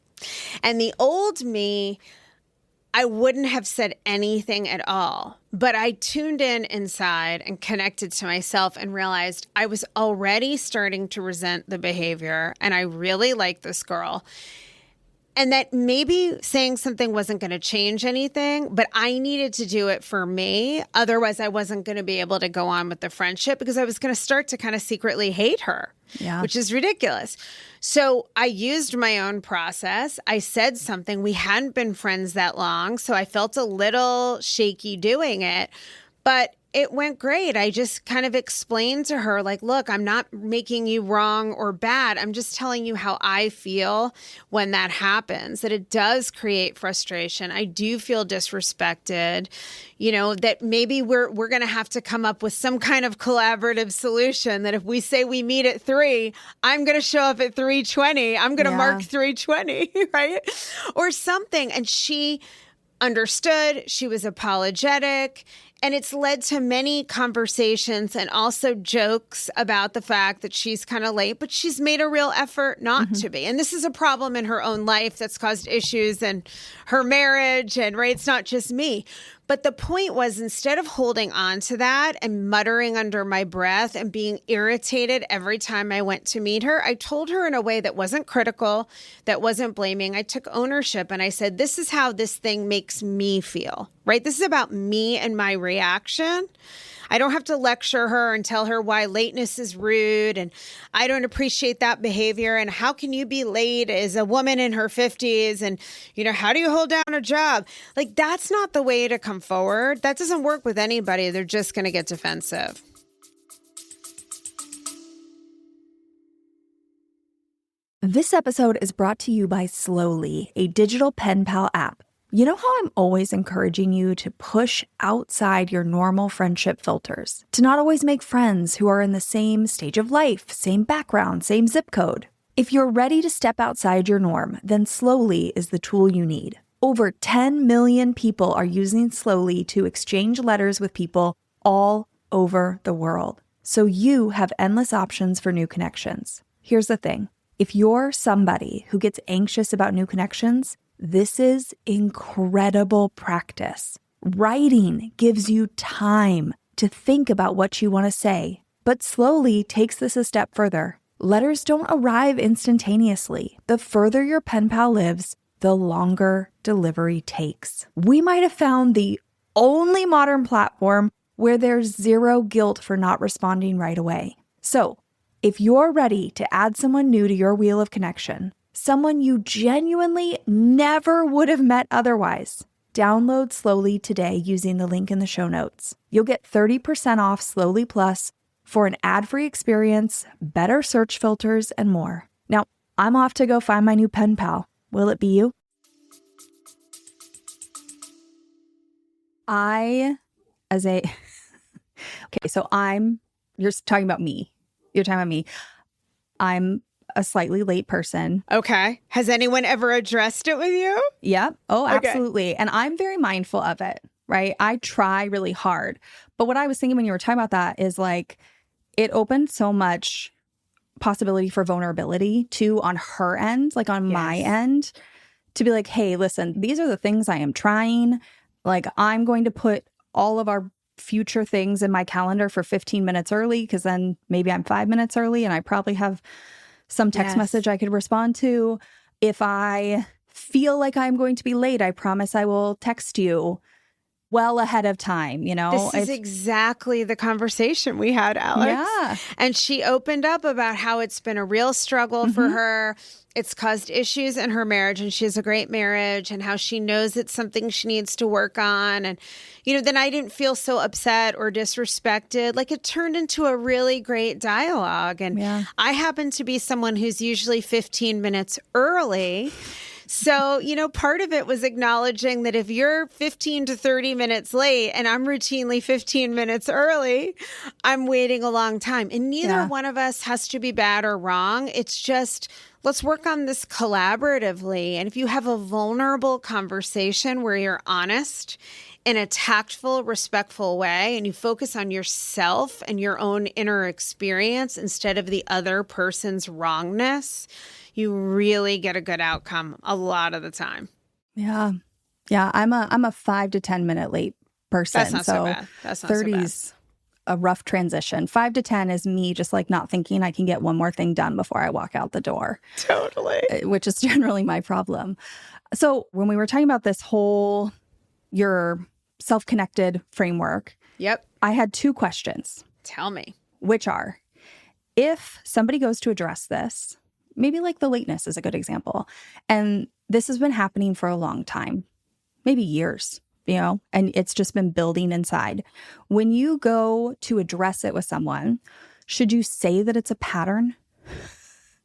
C: And the old me, I wouldn't have said anything at all. But I tuned in inside and connected to myself and realized I was already starting to resent the behavior. And I really liked this girl. And that maybe saying something wasn't going to change anything, but I needed to do it for me. Otherwise, I wasn't going to be able to go on with the friendship because I was going to start to kind of secretly hate her, which is ridiculous. So I used my own process. I said something. We hadn't been friends that long, so I felt a little shaky doing it. But it went great. I just kind of explained to her, like, look, I'm not making you wrong or bad. I'm just telling you how I feel when that happens, that it does create frustration. I do feel disrespected, that maybe we're going to have to come up with some kind of collaborative solution that if we say we meet at 3, I'm going to show up at 3:20. I'm going to mark 3:20, right? Or something. And she understood. She was apologetic. And it's led to many conversations and also jokes about the fact that she's kind of late, but she's made a real effort not to be. And this is a problem in her own life that's caused issues in her marriage. And right, it's not just me. But the point was, instead of holding on to that and muttering under my breath and being irritated every time I went to meet her, I told her in a way that wasn't critical, that wasn't blaming. I took ownership and I said, this is how this thing makes me feel, right? This is about me and my reaction. I don't have to lecture her and tell her why lateness is rude and I don't appreciate that behavior. And how can you be late as a woman in her 50s? And, how do you hold down a job? Like, that's not the way to come forward. That doesn't work with anybody. They're just going to get defensive.
A: This episode is brought to you by Slowly, a digital pen pal app. You know how I'm always encouraging you to push outside your normal friendship filters, to not always make friends who are in the same stage of life, same background, same zip code. If you're ready to step outside your norm, then Slowly is the tool you need. Over 10 million people are using Slowly to exchange letters with people all over the world. So you have endless options for new connections. Here's the thing. If you're somebody who gets anxious about new connections, this is incredible practice. Writing gives you time to think about what you want to say, but Slowly takes this a step further. Letters don't arrive instantaneously. The further your pen pal lives, the longer delivery takes. We might have found the only modern platform where there's zero guilt for not responding right away. So, if you're ready to add someone new to your wheel of connection, someone you genuinely never would have met otherwise, download Slowly today using the link in the show notes. You'll get 30% off Slowly Plus for an ad-free experience, better search filters, and more. Now, I'm off to go find my new pen pal. Will it be you? You're talking about me. You're talking about me. I'm a slightly late person.
C: Okay. Has anyone ever addressed it with you?
A: Yep. Oh,
C: Okay.
A: absolutely. And I'm very mindful of it, right? I try really hard. But what I was thinking when you were talking about that is like, it opened so much possibility for vulnerability too on her end, like on my end, to be like, hey, listen, these are the things I am trying. Like, I'm going to put all of our future things in my calendar for 15 minutes early, because then maybe I'm 5 minutes early and I probably have some text message I could respond to. If I feel like I'm going to be late, I promise I will text you well ahead of time,
C: This is exactly the conversation we had, Alex.
A: Yeah.
C: And she opened up about how it's been a real struggle for her. It's caused issues in her marriage, and she has a great marriage, and how she knows it's something she needs to work on. And, then I didn't feel so upset or disrespected. Like, it turned into a really great dialogue. And I happen to be someone who's usually 15 minutes early. So, part of it was acknowledging that if you're 15 to 30 minutes late and I'm routinely 15 minutes early, I'm waiting a long time. And neither one of us has to be bad or wrong. It's just let's work on this collaboratively. And if you have a vulnerable conversation where you're honest in a tactful, respectful way, and you focus on yourself and your own inner experience instead of the other person's wrongness, you really get a good outcome a lot of the time.
A: Yeah. Yeah. I'm a 5 to 10 minute late person.
C: That's not so bad. That's not
A: 30's a rough transition. 5 to 10 is me just like not thinking I can get one more thing done before I walk out the door.
C: Totally.
A: Which is generally my problem. So when we were talking about this whole, your self-connected framework,
C: Yep.
A: I had 2 questions.
C: Tell me.
A: Which are, if somebody goes to address this, maybe like the lateness is a good example, and this has been happening for a long time, maybe years, and it's just been building inside. When you go to address it with someone, should you say that it's a pattern?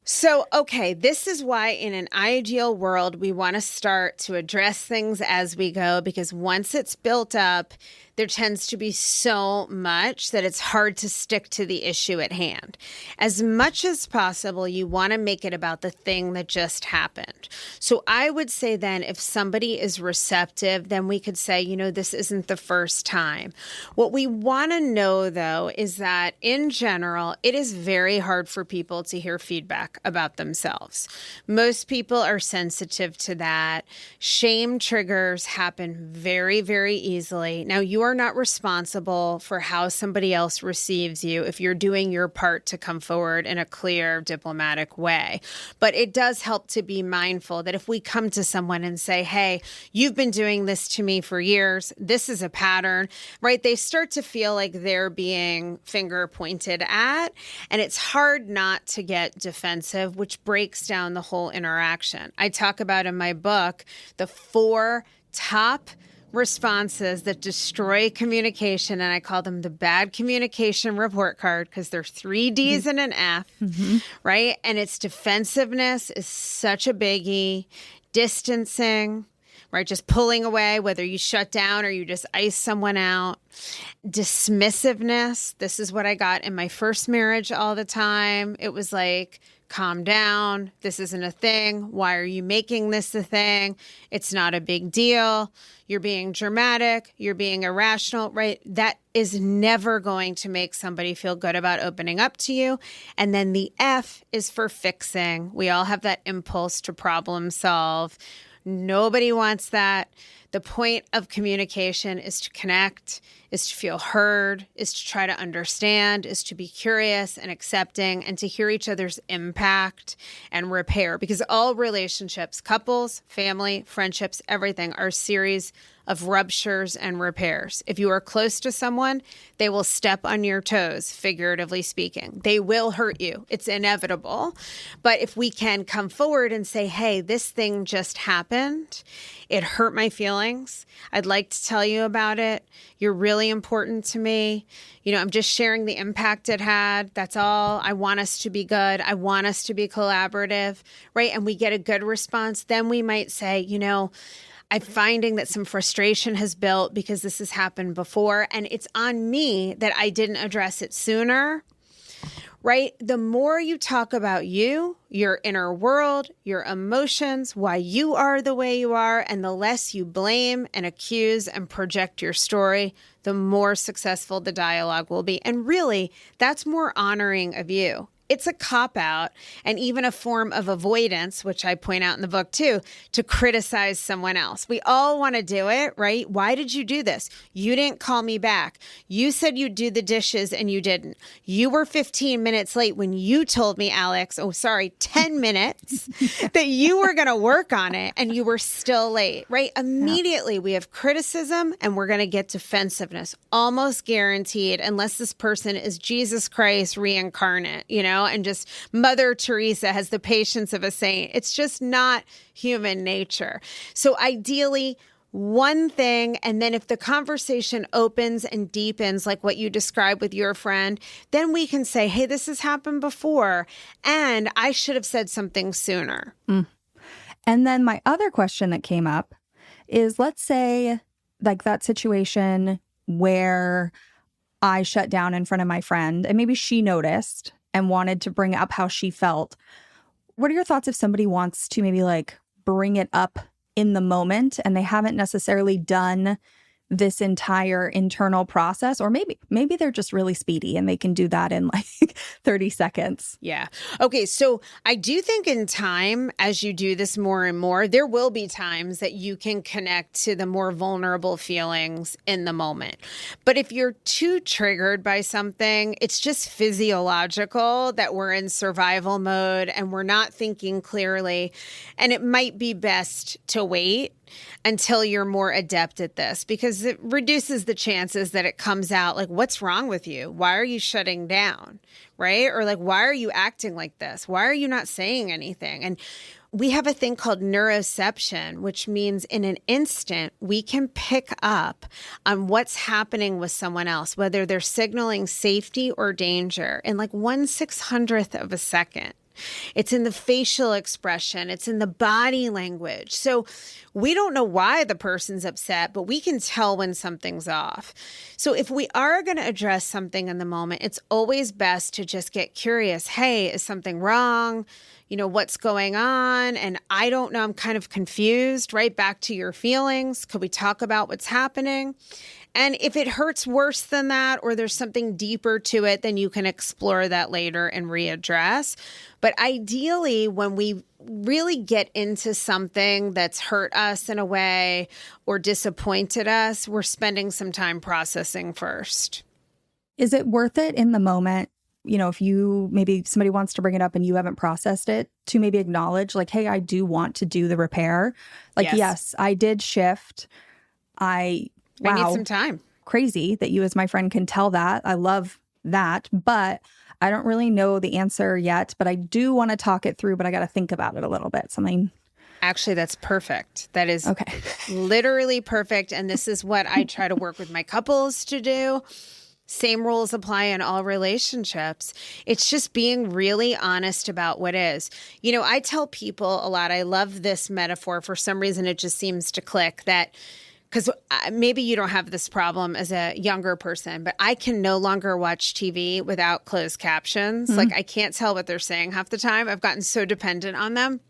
C: So, okay, this is why in an ideal world, we want to start to address things as we go, because once it's built up, there tends to be so much that it's hard to stick to the issue at hand. As much as possible, you want to make it about the thing that just happened. So I would say then if somebody is receptive, then we could say, this isn't the first time. What we want to know, though, is that in general, it is very hard for people to hear feedback about themselves. Most people are sensitive to that. Shame triggers happen very, very easily. Now, you are not responsible for how somebody else receives you if you're doing your part to come forward in a clear, diplomatic way. But it does help to be mindful that if we come to someone and say, hey, you've been doing this to me for years, this is a pattern, right? They start to feel like they're being finger pointed at, and it's hard not to get defensive, which breaks down the whole interaction. I talk about in my book the 4 top responses that destroy communication, and I call them the bad communication report card because they're 3 D's and an F, right? And it's defensiveness is such a biggie, distancing, right? Just pulling away, whether you shut down or you just ice someone out. Dismissiveness, this is what I got in my first marriage all the time. It was like, calm down. This isn't a thing. Why are you making this a thing? It's not a big deal. You're being dramatic. You're being irrational, right? That is never going to make somebody feel good about opening up to you. And then the F is for fixing. We all have that impulse to problem solve. Nobody wants that. The point of communication is to connect, is to feel heard, is to try to understand, is to be curious and accepting, and to hear each other's impact and repair. Because all relationships, couples, family, friendships, everything are a series of ruptures and repairs. If you are close to someone, they will step on your toes, figuratively speaking. They will hurt you. It's inevitable. But if we can come forward and say, hey, this thing just happened. It hurt my feelings. I'd like to tell you about it. You're really important to me. I'm just sharing the impact it had. That's all. I want us to be good. I want us to be collaborative, right? And we get a good response. Then we might say, I'm finding that some frustration has built because this has happened before, and it's on me that I didn't address it sooner, right? The more you talk about you, your inner world, your emotions, why you are the way you are, and the less you blame and accuse and project your story, the more successful the dialogue will be. And really, that's more honoring of you. It's a cop-out and even a form of avoidance, which I point out in the book too, to criticize someone else. We all want to do it, right? Why did you do this? You didn't call me back. You said you'd do the dishes and you didn't. You were 15 minutes late when you told me, Alex, 10 minutes, that you were going to work on it and you were still late, right? Immediately we have criticism and we're going to get defensiveness, almost guaranteed, unless this person is Jesus Christ reincarnate, and just Mother Teresa has the patience of a saint. It's just not human nature. So ideally, one thing, and then if the conversation opens and deepens like what you described with your friend, then we can say, hey, this has happened before, and I should have said something sooner.
A: And then my other question that came up is, let's say like that situation where I shut down in front of my friend and maybe she noticed and wanted to bring up how she felt. What are your thoughts if somebody wants to maybe like bring it up in the moment and they haven't necessarily done this entire internal process, or maybe they're just really speedy and they can do that in like 30 seconds.
C: Yeah. Okay. So I do think in time, as you do this more and more, there will be times that you can connect to the more vulnerable feelings in the moment. But if you're too triggered by something, it's just physiological that we're in survival mode and we're not thinking clearly. And it might be best to wait until you're more adept at this, because it reduces the chances that it comes out like, what's wrong with you? Why are you shutting down? Right? Or like, why are you acting like this? Why are you not saying anything? And we have a thing called neuroception, which means in an instant, we can pick up on what's happening with someone else, whether they're signaling safety or danger in like 1/600th of a second. It's in the facial expression. It's in the body language. So we don't know why the person's upset, but we can tell when something's off. So if we are going to address something in the moment, it's always best to just get curious. Hey, is something wrong? You know, what's going on? And I don't know. I'm kind of confused. Right back to your feelings. Could we talk about what's happening? And if it hurts worse than that, or there's something deeper to it, then you can explore that later and readdress. But ideally, when we really get into something that's hurt us in a way or disappointed us, we're spending some time processing first.
A: Is it worth it in the moment? You know, if you maybe somebody wants to bring it up and you haven't processed it, to maybe acknowledge like, hey, I do want to do the repair. Like, yes I did shift. I need
C: some time.
A: Crazy that you as my friend can tell that. I love that. But I don't really know the answer yet. But I do want to talk it through, but I got to think about it a little bit. Something.
C: Actually, that's perfect. That is
A: okay.
C: Literally perfect. And this is what I try to work with my couples to do. Same rules apply in all relationships. It's just being really honest about what is. You know, I tell people a lot, I love this metaphor. For some reason, it just seems to click that. Because maybe you don't have this problem as a younger person, but I can no longer watch TV without closed captions. Like I can't tell what they're saying half the time. I've gotten so dependent on them.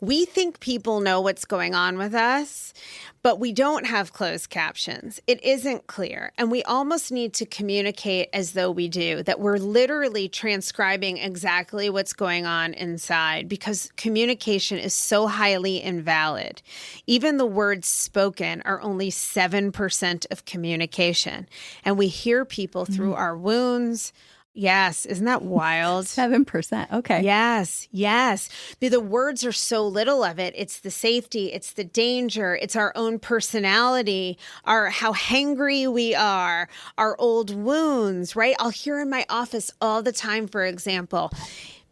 C: We think people know what's going on with us, but we don't have closed captions. It isn't clear. And we almost need to communicate as though we do, that we're literally transcribing exactly what's going on inside, because communication is so highly invalid. Even the words spoken are only 7% of communication. And we hear people through our wounds. Yes. Isn't that wild?
A: 7%. Okay.
C: Yes. Yes. The words are so little of it. It's the safety. It's the danger. It's our own personality, how hangry we are, our old wounds, right? I'll hear in my office all the time, for example,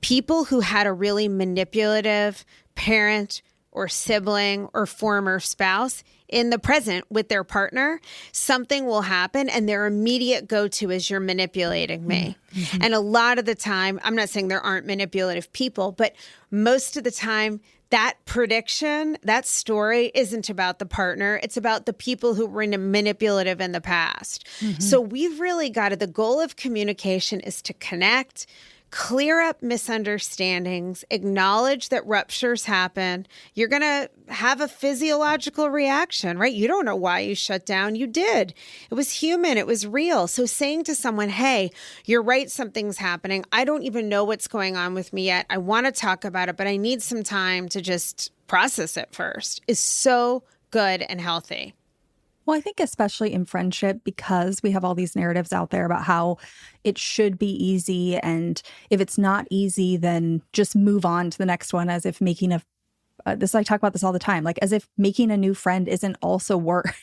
C: people who had a really manipulative parent or sibling or former spouse in the present with their partner, something will happen and their immediate go-to is, you're manipulating me. Mm-hmm. And a lot of the time, I'm not saying there aren't manipulative people, but most of the time, that prediction, that story isn't about the partner. It's about the people who were manipulative in the past. Mm-hmm. So we've really got it. The goal of communication is to connect, clear up misunderstandings, acknowledge that ruptures happen. You're going to have a physiological reaction, right? You don't know why you shut down. You did. It was human. It was real. So saying to someone, hey, you're right, something's happening. I don't even know what's going on with me yet. I want to talk about it, but I need some time to just process it first, is so good and healthy.
A: Well, I think especially in friendship, because we have all these narratives out there about how it should be easy. And if it's not easy, then just move on to the next one, as if making I talk about this all the time, like as if making a new friend isn't also work.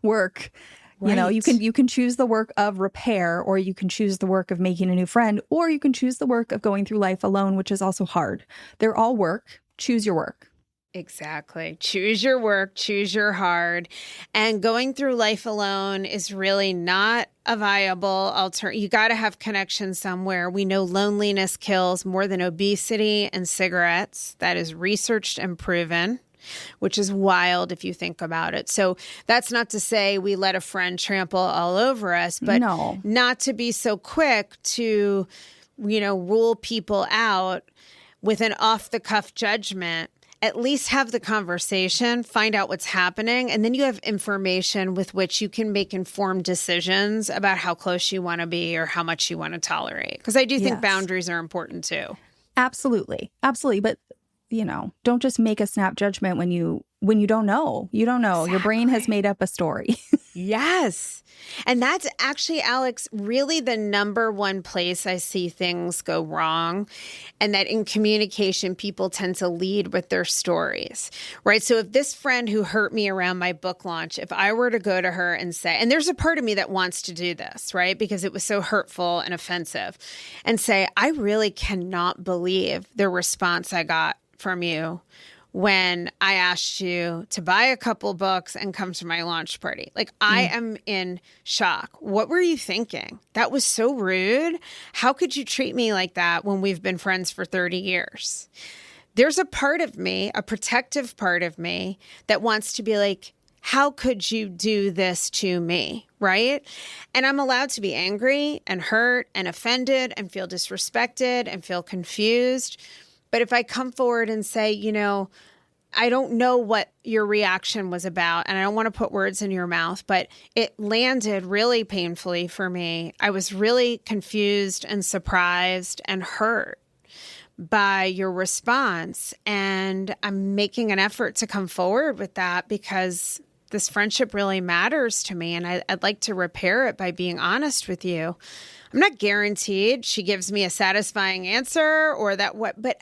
A: Right. You know, you can choose the work of repair, or you can choose the work of making a new friend, or you can choose the work of going through life alone, which is also hard. They're all work. Choose your work.
C: Exactly. Choose your work, choose your hard. And going through life alone is really not a viable alternative. You got to have connection somewhere. We know loneliness kills more than obesity and cigarettes. That is researched and proven, which is wild if you think about it. So that's not to say we let a friend trample all over us, but not to be so quick to, rule people out with an off-the-cuff judgment. At least have the conversation, find out what's happening, and then you have information with which you can make informed decisions about how close you want to be or how much you want to tolerate. Because I do think boundaries are important too.
A: Absolutely. Absolutely. But, don't just make a snap judgment when you don't know. You don't know. Exactly. Your brain has made up a story.
C: Yes. And that's actually, Alex, really the number one place I see things go wrong. And that in communication, people tend to lead with their stories, right? So if this friend who hurt me around my book launch, if I were to go to her and say, and there's a part of me that wants to do this, right? Because it was so hurtful and offensive, and say, I really cannot believe the response I got from you when I asked you to buy a couple books and come to my launch party. Like, I am in shock. What were you thinking? That was so rude. How could you treat me like that when we've been friends for 30 years? There's a part of me, a protective part of me, that wants to be like, how could you do this to me? Right? And I'm allowed to be angry and hurt and offended and feel disrespected and feel confused. But if I come forward and say, I don't know what your reaction was about, and I don't want to put words in your mouth, but it landed really painfully for me. I was really confused and surprised and hurt by your response. And I'm making an effort to come forward with that because this friendship really matters to me. And I'd like to repair it by being honest with you. I'm not guaranteed she gives me a satisfying answer but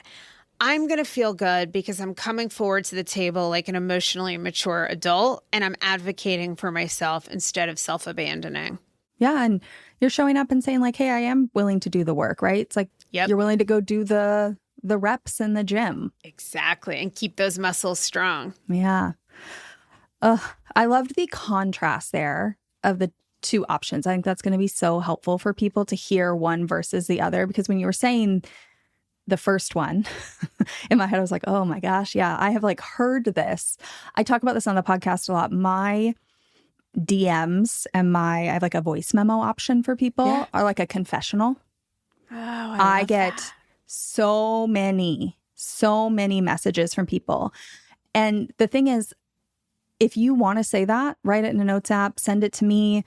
C: I'm going to feel good because I'm coming forward to the table like an emotionally mature adult, and I'm advocating for myself instead of self-abandoning.
A: Yeah. And you're showing up and saying like, hey, I am willing to do the work, right? It's like you're willing to go do the reps in the gym.
C: Exactly. And keep those muscles strong.
A: Yeah. I loved the contrast there of the two options. I think that's going to be so helpful for people to hear one versus the other, because when you were saying the first one, in my head, I was like, oh my gosh, yeah, I have heard this. I talk about this on the podcast a lot. My DMs and I have a voice memo option for people are like a confessional.
C: Oh,
A: I get so many messages from people. And the thing is, if you want to say that, write it in a notes app, send it to me,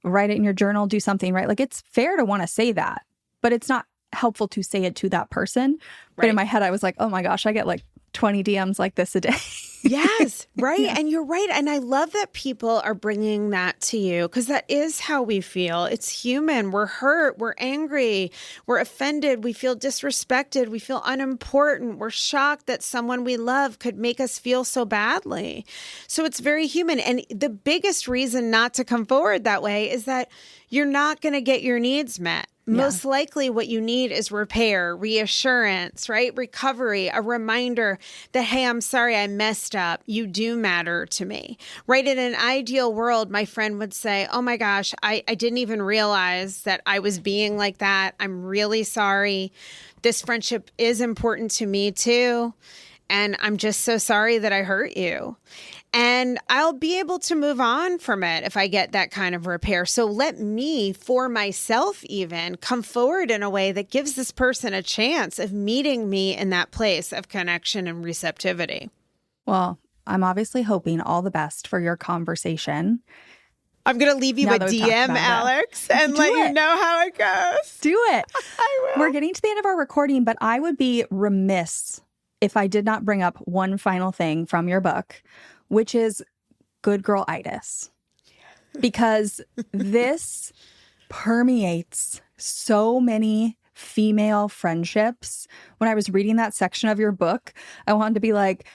A: write it in your journal, do something, right? It's fair to want to say that, but it's not helpful to say it to that person. Right. But in my head, I was like, oh my gosh, I get 20 DMs like this a day.
C: Yes, right. Yeah. And you're right. And I love that people are bringing that to you because that is how we feel. It's human. We're hurt. We're angry. We're offended. We feel disrespected. We feel unimportant. We're shocked that someone we love could make us feel so badly. So it's very human. And the biggest reason not to come forward that way is that you're not going to get your needs met. Most likely what you need is repair, reassurance, right? Recovery, a reminder that, hey, I'm sorry I messed up. You do matter to me, right? In an ideal world, my friend would say, oh my gosh, I didn't even realize that I was being like that. I'm really sorry. This friendship is important to me too. And I'm just so sorry that I hurt you. And I'll be able to move on from it if I get that kind of repair. So let me, for myself even, come forward in a way that gives this person a chance of meeting me in that place of connection and receptivity.
A: Well, I'm obviously hoping all the best for your conversation.
C: I'm going to leave you a DM, Alex, and let you know how it goes.
A: Do it.
C: I will.
A: We're getting to the end of our recording, but I would be remiss if I did not bring up one final thing from your book, which is good girl-itis. Because this permeates so many female friendships. When I was reading that section of your book, I wanted to be like,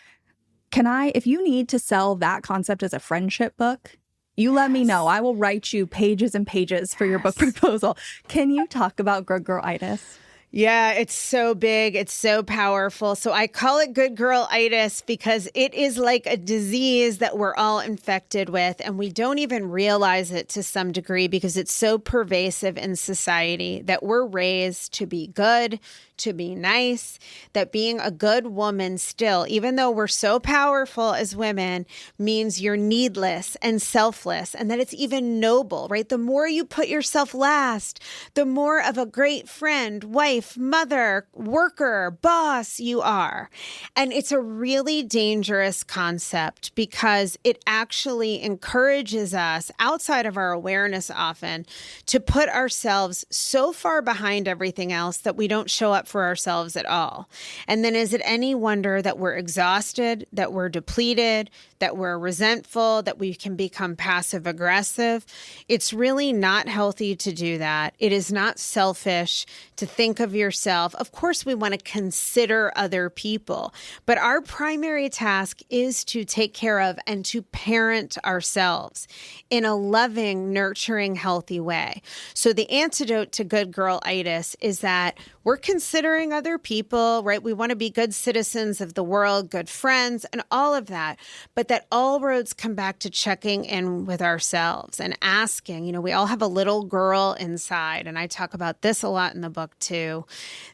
A: if you need to sell that concept as a friendship book, you let me know. I will write you pages and pages for your book proposal. Can you talk about good girl-itis?
C: Yeah, it's so big. It's so powerful. So I call it good girl-itis because it is like a disease that we're all infected with, and we don't even realize it to some degree because it's so pervasive in society that we're raised to be good, to be nice, that being a good woman still, even though we're so powerful as women, means you're needless and selfless, and that it's even noble, right? The more you put yourself last, the more of a great friend, wife, wife, mother, worker, boss you are. And it's a really dangerous concept because it actually encourages us, outside of our awareness often, to put ourselves so far behind everything else that we don't show up for ourselves at all. And then is it any wonder that we're exhausted, that we're depleted, that we're resentful, that we can become passive aggressive? It's really not healthy to do that. It is not selfish to think of yourself. Of course, we want to consider other people, but our primary task is to take care of and to parent ourselves in a loving, nurturing, healthy way. So the antidote to good girl-itis is that we're considering other people, right? We want to be good citizens of the world, good friends, and all of that. But that all roads come back to checking in with ourselves and asking, we all have a little girl inside. And I talk about this a lot in the book too,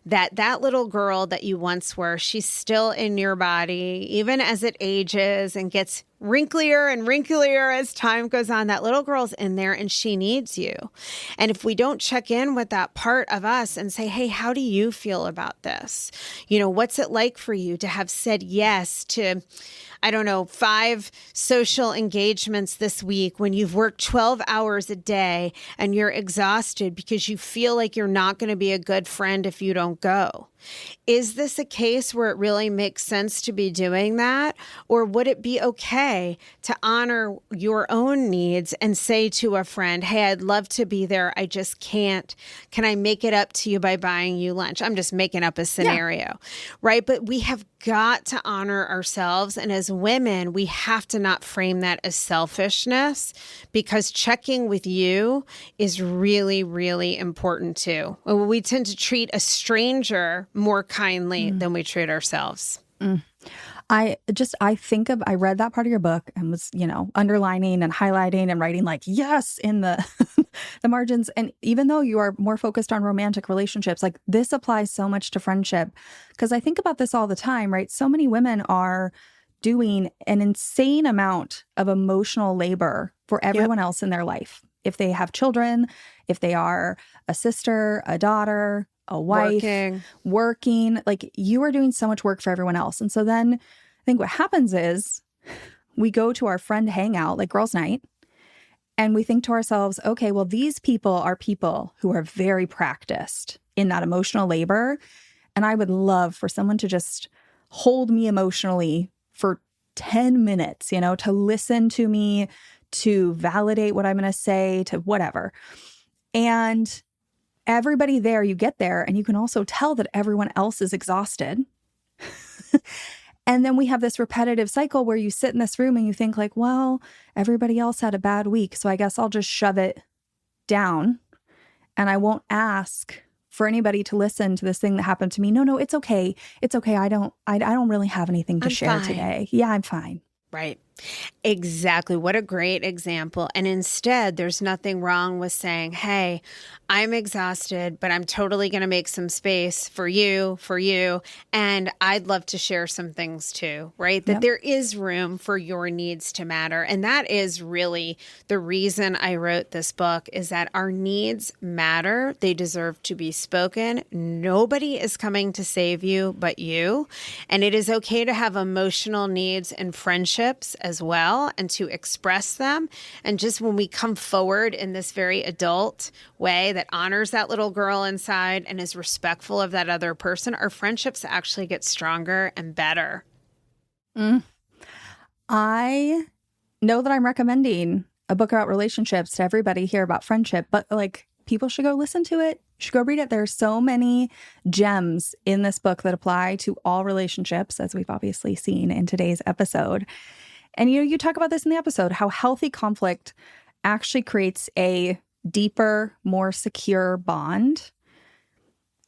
C: that little girl that you once were, she's still in your body, even as it ages and gets wrinklier and wrinklier as time goes on. That little girl's in there and she needs you. And if we don't check in with that part of us and say, hey, how do you feel about this? What's it like for you to have said yes to, 5 social engagements this week when you've worked 12 hours a day and you're exhausted because you feel like you're not going to be a good friend if you don't go? Is this a case where it really makes sense to be doing that? Or would it be okay to honor your own needs and say to a friend, hey, I'd love to be there. I just can't. Can I make it up to you by buying you lunch? I'm just making up a scenario, right? But we have got to honor ourselves. And as women, we have to not frame that as selfishness, because checking with you is really, really important too. We tend to treat a stranger more kindly than we treat ourselves.
A: I read that part of your book and was, underlining and highlighting and writing like, yes, in the the margins. And even though you are more focused on romantic relationships, like this applies so much to friendship, because I think about this all the time, right? So many women are doing an insane amount of emotional labor for everyone else in their life. If they have children, if they are a sister, a daughter, a wife, working, like you are doing so much work for everyone else. And so then I think what happens is we go to our friend hangout, like girls' night, and we think to ourselves, okay, well, these people are people who are very practiced in that emotional labor. And I would love for someone to just hold me emotionally for 10 minutes, to listen to me, to validate what I'm going to say, to whatever. And everybody there, you get there, and you can also tell that everyone else is exhausted. And then we have this repetitive cycle where you sit in this room and you think like, well, everybody else had a bad week, so I guess I'll just shove it down and I won't ask for anybody to listen to this thing that happened to me. No, it's okay. It's okay. I don't really have anything to share today. Yeah, I'm fine.
C: Right. Exactly. What a great example. And instead, there's nothing wrong with saying, hey, I'm exhausted, but I'm totally going to make some space for you, and I'd love to share some things too, right? That there is room for your needs to matter. And that is really the reason I wrote this book, is that our needs matter. They deserve to be spoken. Nobody is coming to save you but you. And it is okay to have emotional needs and friendships as well, and to express them. And just when we come forward in this very adult way that honors that little girl inside and is respectful of that other person, our friendships actually get stronger and better.
A: I know that I'm recommending a book about relationships to everybody here about friendship, but like people should go listen to it. Should go read it. There are so many gems in this book that apply to all relationships, as we've obviously seen in today's episode. And you talk about this in the episode, how healthy conflict actually creates a deeper, more secure bond.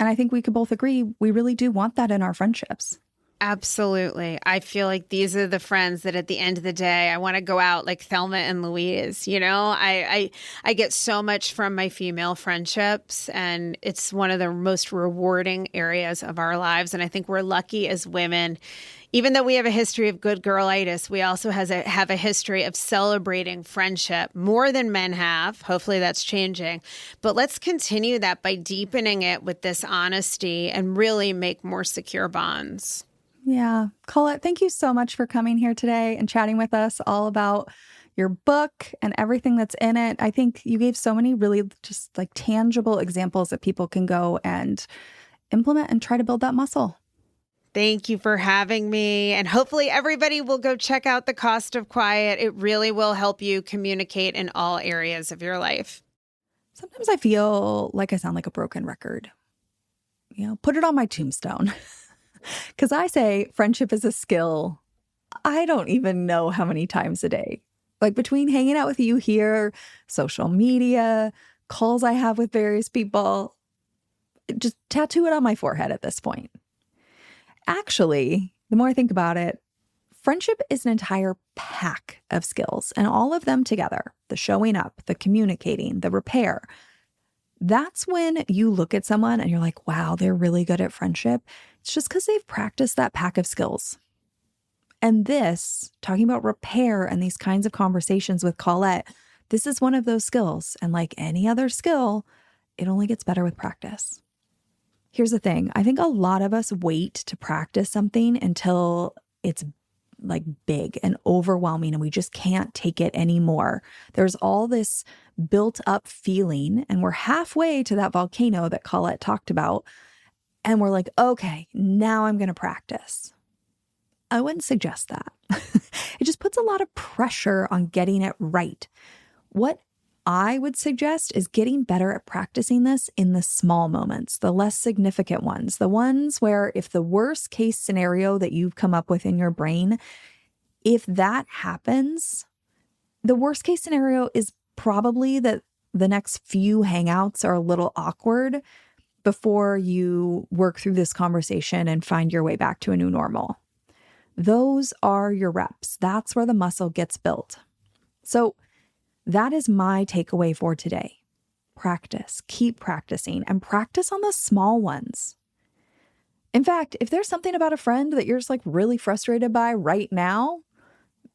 A: And I think we could both agree we really do want that in our friendships.
C: Absolutely. I feel like these are the friends that at the end of the day, I want to go out like Thelma and Louise. I get so much from my female friendships, and it's one of the most rewarding areas of our lives. And I think we're lucky as women, Even though we have a history of good girl-itis, we also have a history of celebrating friendship more than men have. Hopefully that's changing. But let's continue that by deepening it with this honesty and really make more secure bonds.
A: Yeah. Colette, thank you so much for coming here today and chatting with us all about your book and everything that's in it. I think you gave so many really just like tangible examples that people can go and implement and try to build that muscle.
C: Thank you for having me. And hopefully everybody will go check out The Cost of Quiet. It really will help you communicate in all areas of your life.
A: Sometimes I feel like I sound like a broken record. Put it on my tombstone. Because I say friendship is a skill. I don't even know how many times a day. Like between hanging out with you here, social media, calls I have with various people, just tattoo it on my forehead at this point. Actually, the more I think about it, friendship is an entire pack of skills, and all of them together, the showing up, the communicating, the repair. That's when you look at someone and you're like, wow, they're really good at friendship. It's just because they've practiced that pack of skills. And this, talking about repair and these kinds of conversations with Colette, this is one of those skills. And like any other skill, it only gets better with practice. Here's the thing. I think a lot of us wait to practice something until it's like big and overwhelming and we just can't take it anymore. There's all this built up feeling and we're halfway to that volcano that Colette talked about. And we're like, okay, now I'm going to practice. I wouldn't suggest that. It just puts a lot of pressure on getting it right. What I would suggest is getting better at practicing this in the small moments, the less significant ones, the ones where if the worst case scenario that you've come up with in your brain, if that happens, the worst case scenario is probably that the next few hangouts are a little awkward before you work through this conversation and find your way back to a new normal. Those are your reps. That's where the muscle gets built. So that is my takeaway for today. Practice, keep practicing, and practice on the small ones. In fact, if there's something about a friend that you're just like really frustrated by right now,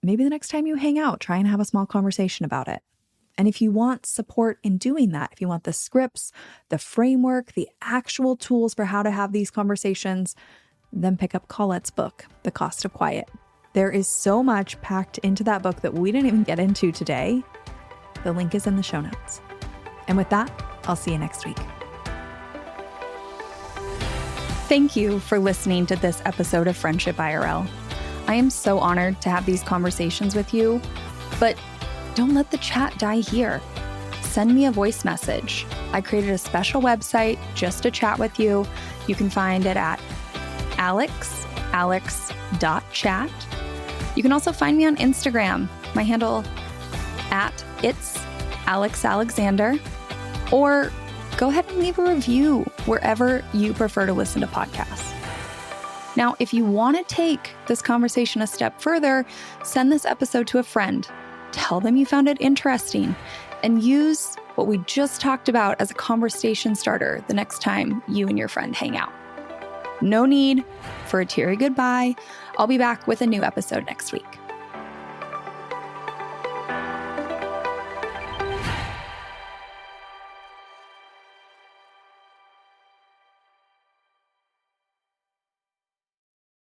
A: maybe the next time you hang out, try and have a small conversation about it. And if you want support in doing that, if you want the scripts, the framework, the actual tools for how to have these conversations, then pick up Colette's book, The Cost of Quiet. There is so much packed into that book that we didn't even get into today. The link is in the show notes. And with that, I'll see you next week. Thank you for listening to this episode of Friendship IRL. I am so honored to have these conversations with you, but don't let the chat die here. Send me a voice message. I created a special website just to chat with you. You can find it at alex.chat. You can also find me on Instagram. My handle @it's Alex Alexander, or go ahead and leave a review wherever you prefer to listen to podcasts. Now, if you want to take this conversation a step further, send this episode to a friend. Tell them you found it interesting and use what we just talked about as a conversation starter the next time you and your friend hang out. No need for a teary goodbye. I'll be back with a new episode next week.